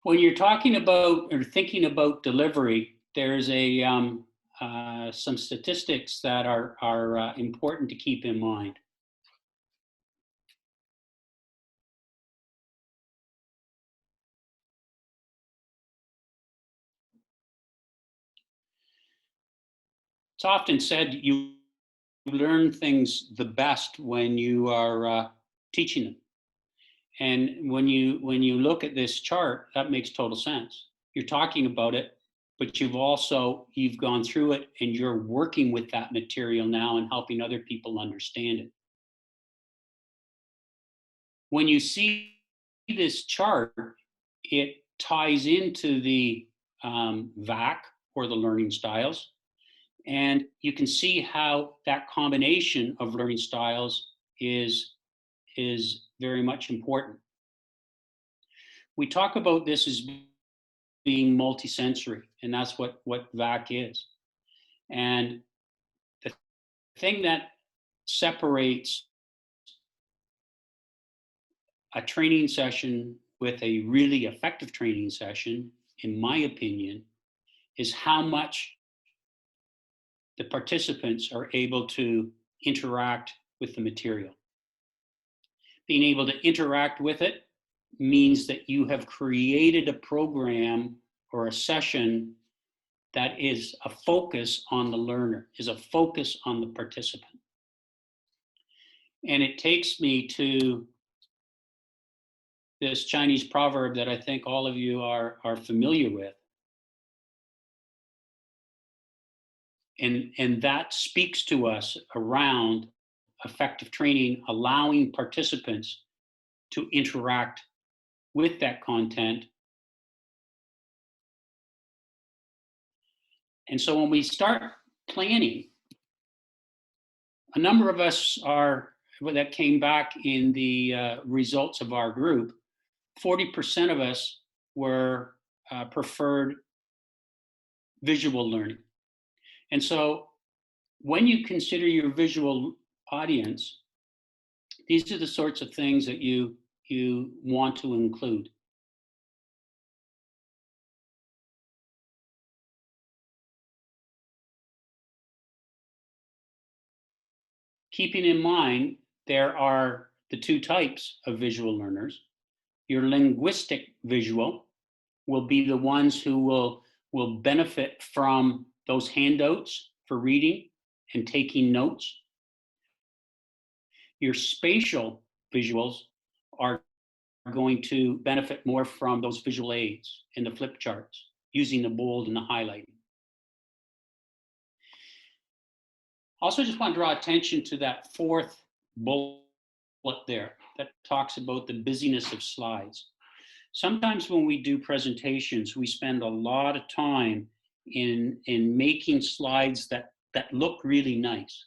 When you're talking about or thinking about delivery, there's some statistics that are important to keep in mind. It's often said you learn things the best when you are teaching them. And when you look at this chart, that makes total sense. You're talking about it, but you've gone through it and you're working with that material now and helping other people understand it. When you see this chart, it ties into the VAC, or the learning styles. And you can see how that combination of learning styles is very much important. We talk about this as being multisensory, and that's what VAC is. And the thing that separates a training session with a really effective training session, in my opinion, is how much the participants are able to interact with the material. Being able to interact with it means that you have created a program or a session that is a focus on the learner, is a focus on the participant. And it takes me to this Chinese proverb that I think all of you are familiar with. And that speaks to us around effective training, allowing participants to interact with that content. And so when we start planning, a number of us that came back in the results of our group, 40% of us were preferred visual learning. And so when you consider your visual audience, these are the sorts of things that you want to include. Keeping in mind, there are the two types of visual learners. Your linguistic visual will be the ones who will benefit from those handouts for reading and taking notes. Your spatial visuals are going to benefit more from those visual aids in the flip charts, using the bold and the highlighting. Also, just want to draw attention to that fourth bullet there that talks about the busyness of slides. Sometimes when we do presentations, we spend a lot of time in making slides that look really nice.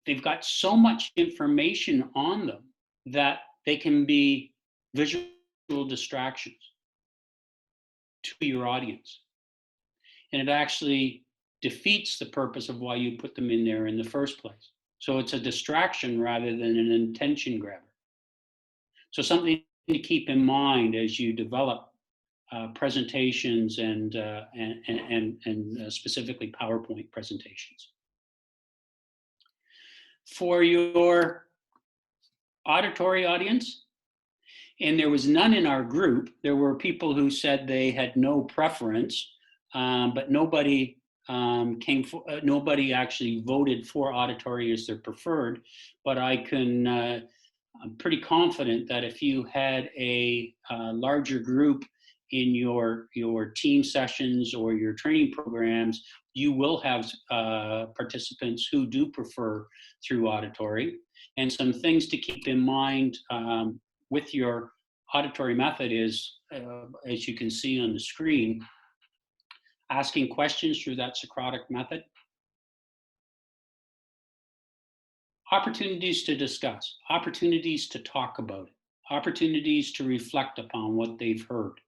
They've got so much information on them that they can be visual distractions to your audience. And it actually defeats the purpose of why you put them in there in the first place. So it's a distraction rather than an attention grabber. So something to keep in mind as you develop presentations and specifically PowerPoint presentations. For your auditory audience, and there was none in our group, there were people who said they had no preference, but nobody nobody actually voted for auditory as their preferred. But I'm pretty confident that if you had a larger group in your team sessions or your training programs, you will have participants who do prefer through auditory. And some things to keep in mind with your auditory method is, as you can see on the screen, asking questions through that Socratic method. Opportunities to discuss, opportunities to talk about it, opportunities to reflect upon what they've heard.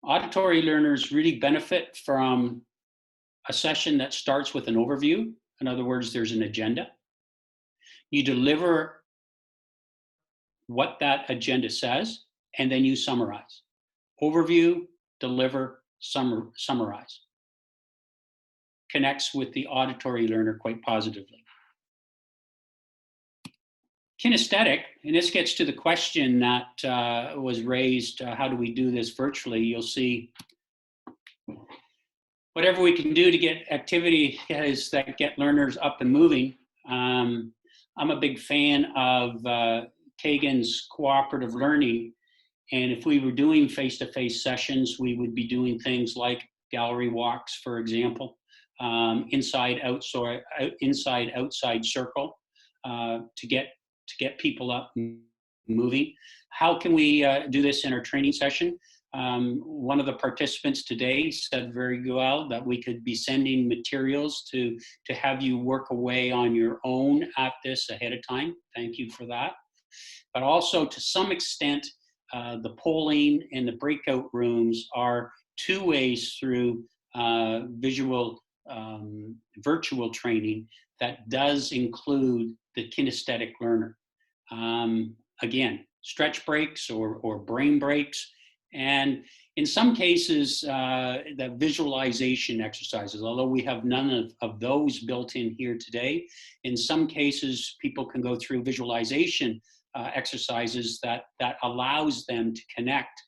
Auditory learners really benefit from a session that starts with an overview, In other words, there's an agenda. You deliver what that agenda says, and then you summarize. Overview, deliver, summarize. Connects with the auditory learner quite positively. Kinesthetic, and this gets to the question that was raised, how do we do this virtually? You'll see whatever we can do to get activities that get learners up and moving. I'm a big fan of Kagan's cooperative learning, and if we were doing face-to-face sessions, we would be doing things like gallery walks, for example, inside-outside circle to get people up and moving. How can we do this in our training session? One of the participants today said very well that we could be sending materials to have you work away on your own at this ahead of time. Thank you for that. But also, to some extent, the polling and the breakout rooms are two ways through virtual training that does include the kinesthetic learner. Again, stretch breaks or brain breaks, and in some cases, the visualization exercises, although we have none of those built in here today, in some cases, people can go through visualization exercises that allows them to connect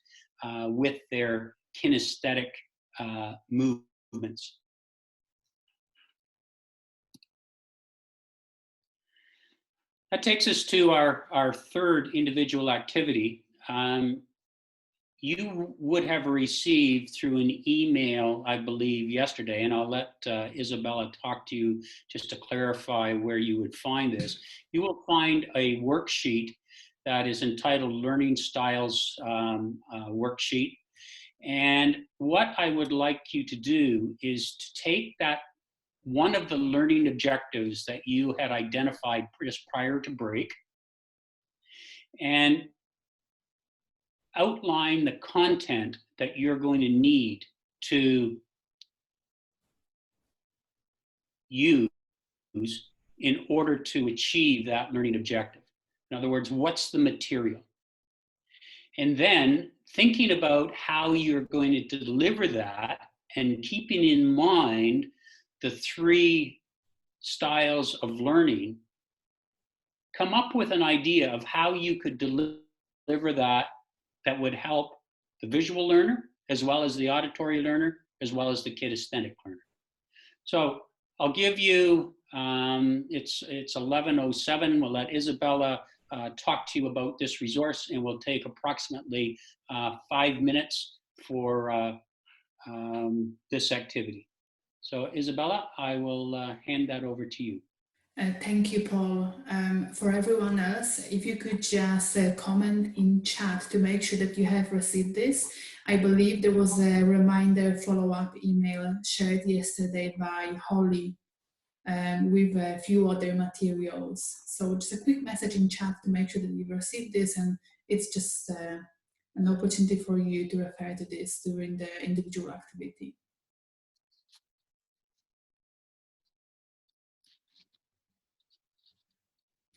with their kinesthetic movements. That takes us to our third individual activity. You would have received through an email, I believe, yesterday, and I'll let Izabela talk to you just to clarify where you would find this. You will find a worksheet that is entitled Learning Styles Worksheet. And what I would like you to do is to take that one of the learning objectives that you had identified just prior to break and outline the content that you're going to need to use in order to achieve that learning objective. In other words, what's the material? And then thinking about how you're going to deliver that and keeping in mind the three styles of learning, come up with an idea of how you could deliver that would help the visual learner, as well as the auditory learner, as well as the kinesthetic learner. So I'll give you, it's 11:07. We'll let Izabela talk to you about this resource, and we'll take approximately 5 minutes for this activity. So Izabela, I will hand that over to you. Thank you, Paul. For everyone else, if you could just comment in chat to make sure that you have received this. I believe there was a reminder follow-up email shared yesterday by Holly with a few other materials. So just a quick message in chat to make sure that you've received this, and it's just an opportunity for you to refer to this during the individual activity.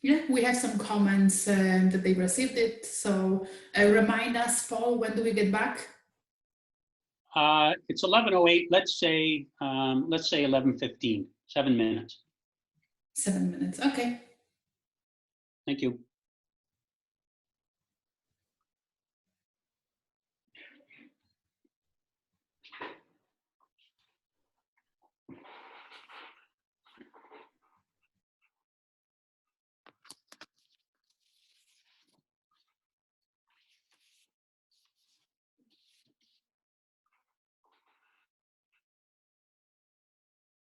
Yeah, we have some comments that they received it. So remind us, Paul, when do we get back? It's 11:08. Let's say 11:15. 7 minutes. 7 minutes. Okay. Thank you.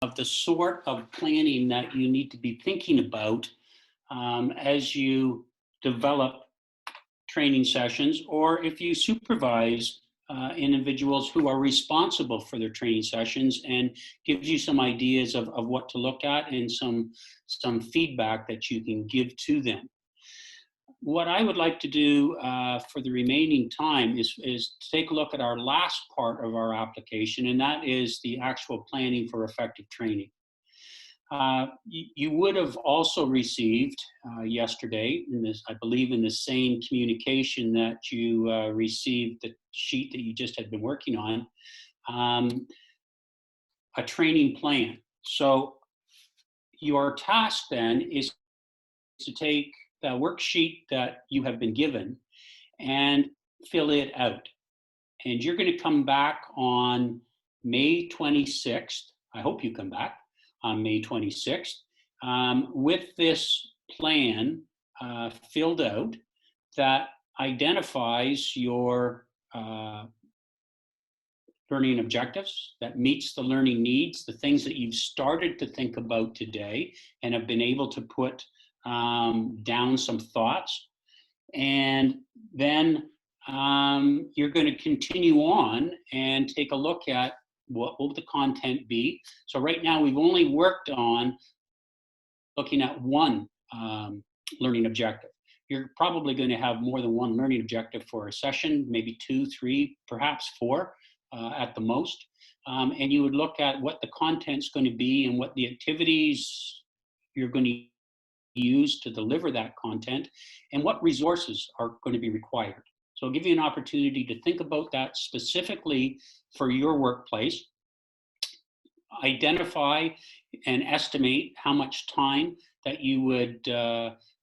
Of the sort of planning that you need to be thinking about as you develop training sessions, or if you supervise individuals who are responsible for their training sessions, and gives you some ideas of what to look at and some feedback that you can give to them. What I would like to do for the remaining time is to take a look at our last part of our application, and that is the actual planning for effective training. You would have also received yesterday, in this, I believe in the same communication that you received, the sheet that you just had been working on, a training plan. So your task then is to take the worksheet that you have been given and fill it out. And you're going to come back on May 26th. I hope you come back on May 26th with this plan filled out that identifies your learning objectives, that meets the learning needs, the things that you've started to think about today and have been able to put down some thoughts. And then you're going to continue on and take a look at what will the content be. So right now we've only worked on looking at one learning objective. You're probably going to have more than one learning objective for a session, maybe 2, 3, perhaps 4 at the most. And you would look at what the content's going to be and what the activities you're going to use to deliver that content and what resources are going to be required. So I'll give you an opportunity to think about that specifically for your workplace. Identify and estimate how much time that you would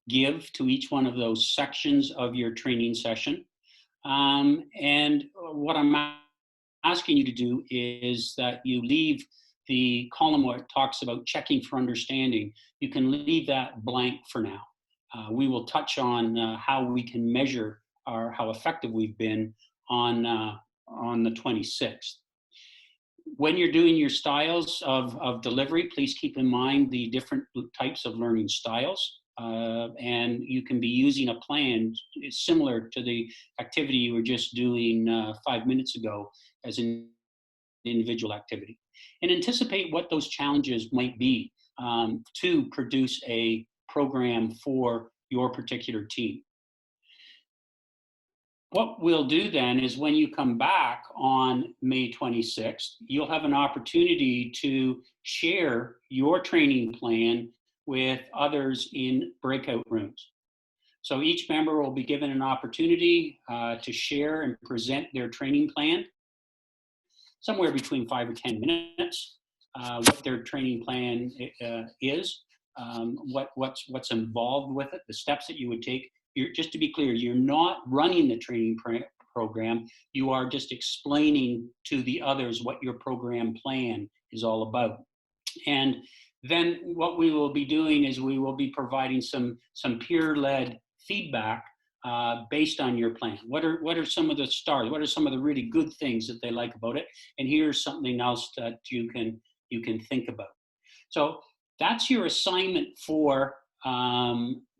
give to each one of those sections of your training session. And what I'm asking you to do is that you leave the column where it talks about checking for understanding. You can leave that blank for now. We will touch on how we can measure how effective we've been on the 26th. When you're doing your styles of delivery, please keep in mind the different types of learning styles. And you can be using a plan similar to the activity you were just doing 5 minutes ago as an individual activity. And anticipate what those challenges might be to produce a program for your particular team. What we'll do then is when you come back on May 26th, you'll have an opportunity to share your training plan with others in breakout rooms. So each member will be given an opportunity to share and present their training plan, somewhere between 5 or 10 minutes, what their training plan is, what's involved with it, the steps that you would take. Just to be clear, you're not running the training program. You are just explaining to the others what your program plan is all about. And then what we will be doing is we will be providing some peer-led feedback based on your plan. What are some of the stars? What are some of the really good things that they like about it? And here's something else that you can think about. So that's your assignment for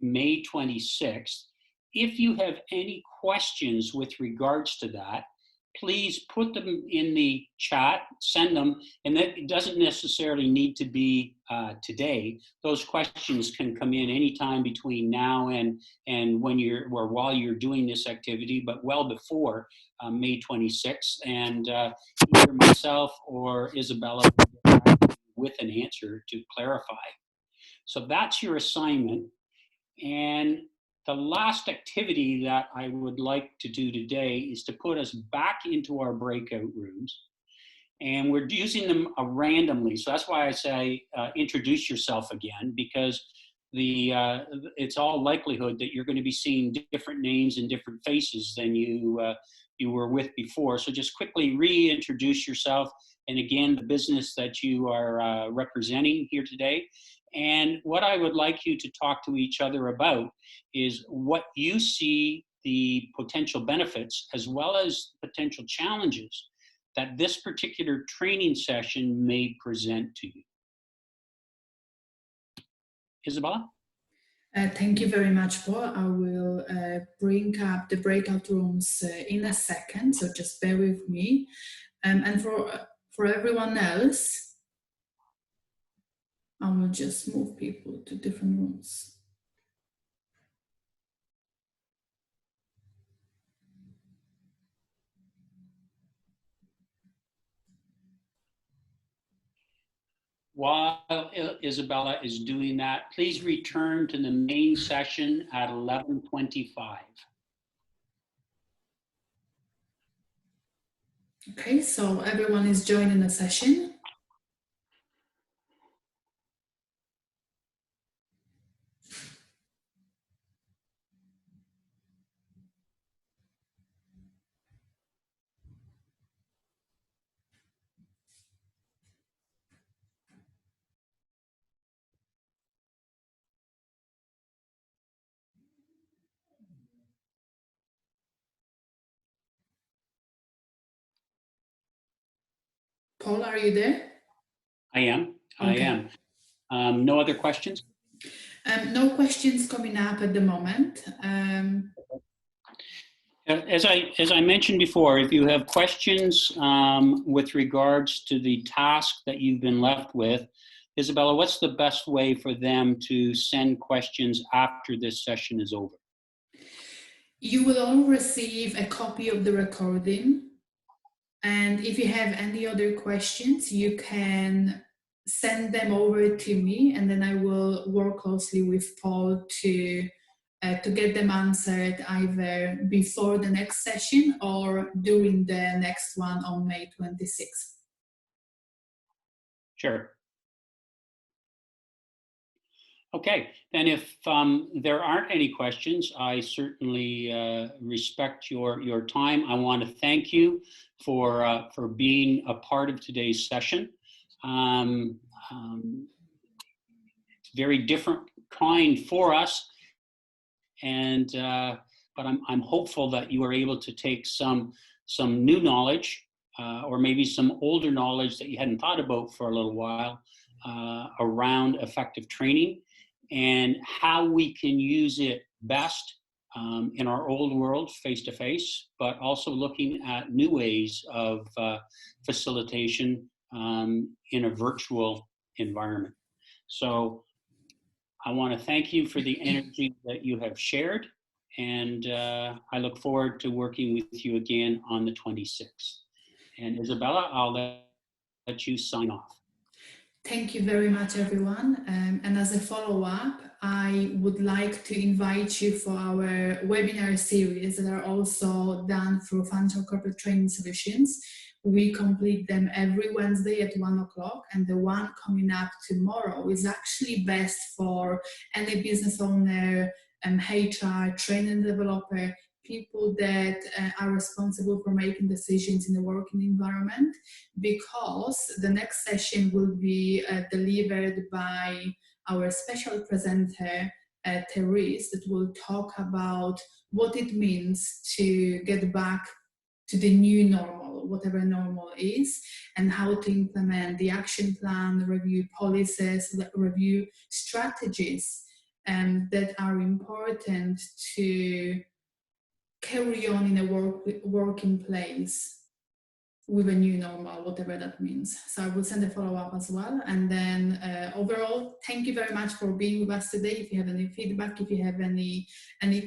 May 26th. If you have any questions with regards to that, please put them in the chat, send them, and that it doesn't necessarily need to be today. Those questions can come in anytime between now and when while you're doing this activity, but well before May 26th, and either myself or Izabela will get back with an answer to clarify. So that's your assignment. And the last activity that I would like to do today is to put us back into our breakout rooms. And we're using them randomly. So that's why I say introduce yourself again, because it's all likelihood that you're going to be seeing different names and different faces than you were with before. So just quickly reintroduce yourself. And again, the business that you are representing here today. And what I would like you to talk to each other about is what you see the potential benefits as well as potential challenges that this particular training session may present to you. Izabela? Thank you very much, Paul. I will bring up the breakout rooms in a second, so just bear with me. And for everyone else, I will just move people to different rooms. while Izabela is doing that, please return to the main session at 11:25. Okay, so everyone is joining the session. Paul, are you there? I am. I Okay. am. No other questions? No questions coming up at the moment. As I mentioned before, if you have questions with regards to the task that you've been left with, Izabela, what's the best way for them to send questions after this session is over? You will all receive a copy of the recording. And if you have any other questions, you can send them over to me, and then I will work closely with Paul to get them answered either before the next session or during the next one on May 26th. Sure. Okay, then if there aren't any questions, I certainly respect your time. I want to thank you for being a part of today's session. It's very different kind for us, and but I'm hopeful that you are able to take some new knowledge or maybe some older knowledge that you hadn't thought about for a little while around effective training and how we can use it best in our old world face-to-face, but also looking at new ways of facilitation in a virtual environment. So I want to thank you for the energy that you have shared, and I look forward to working with you again on the 26th. And Izabela, I'll let you sign off. Thank you very much, everyone. And as a follow-up, I would like to invite you for our webinar series that are also done through Fanshawe Corporate Training Solutions. We complete them every Wednesday at 1 o'clock, and the one coming up tomorrow is actually best for any business owner, HR, training developer, people that are responsible for making decisions in the working environment, because the next session will be delivered by our special presenter, Therese, that will talk about what it means to get back to the new normal, whatever normal is, and how to implement the action plan, review policies, review strategies that are important to carry on in a working place with a new normal, whatever that means. So I will send a follow-up as well. And then overall, thank you very much for being with us today. If you have any feedback, if you have any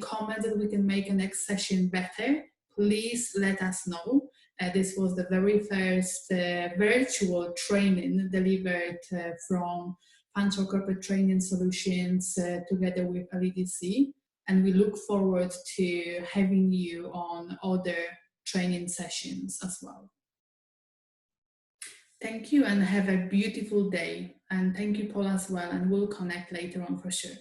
comments that we can make a next session better, please let us know. This was the very first virtual training delivered from Fanshawe Corporate Training Solutions together with LEDC. And we look forward to having you on other training sessions as well. Thank you and have a beautiful day. And thank you, Paul, as well. And we'll connect later on for sure.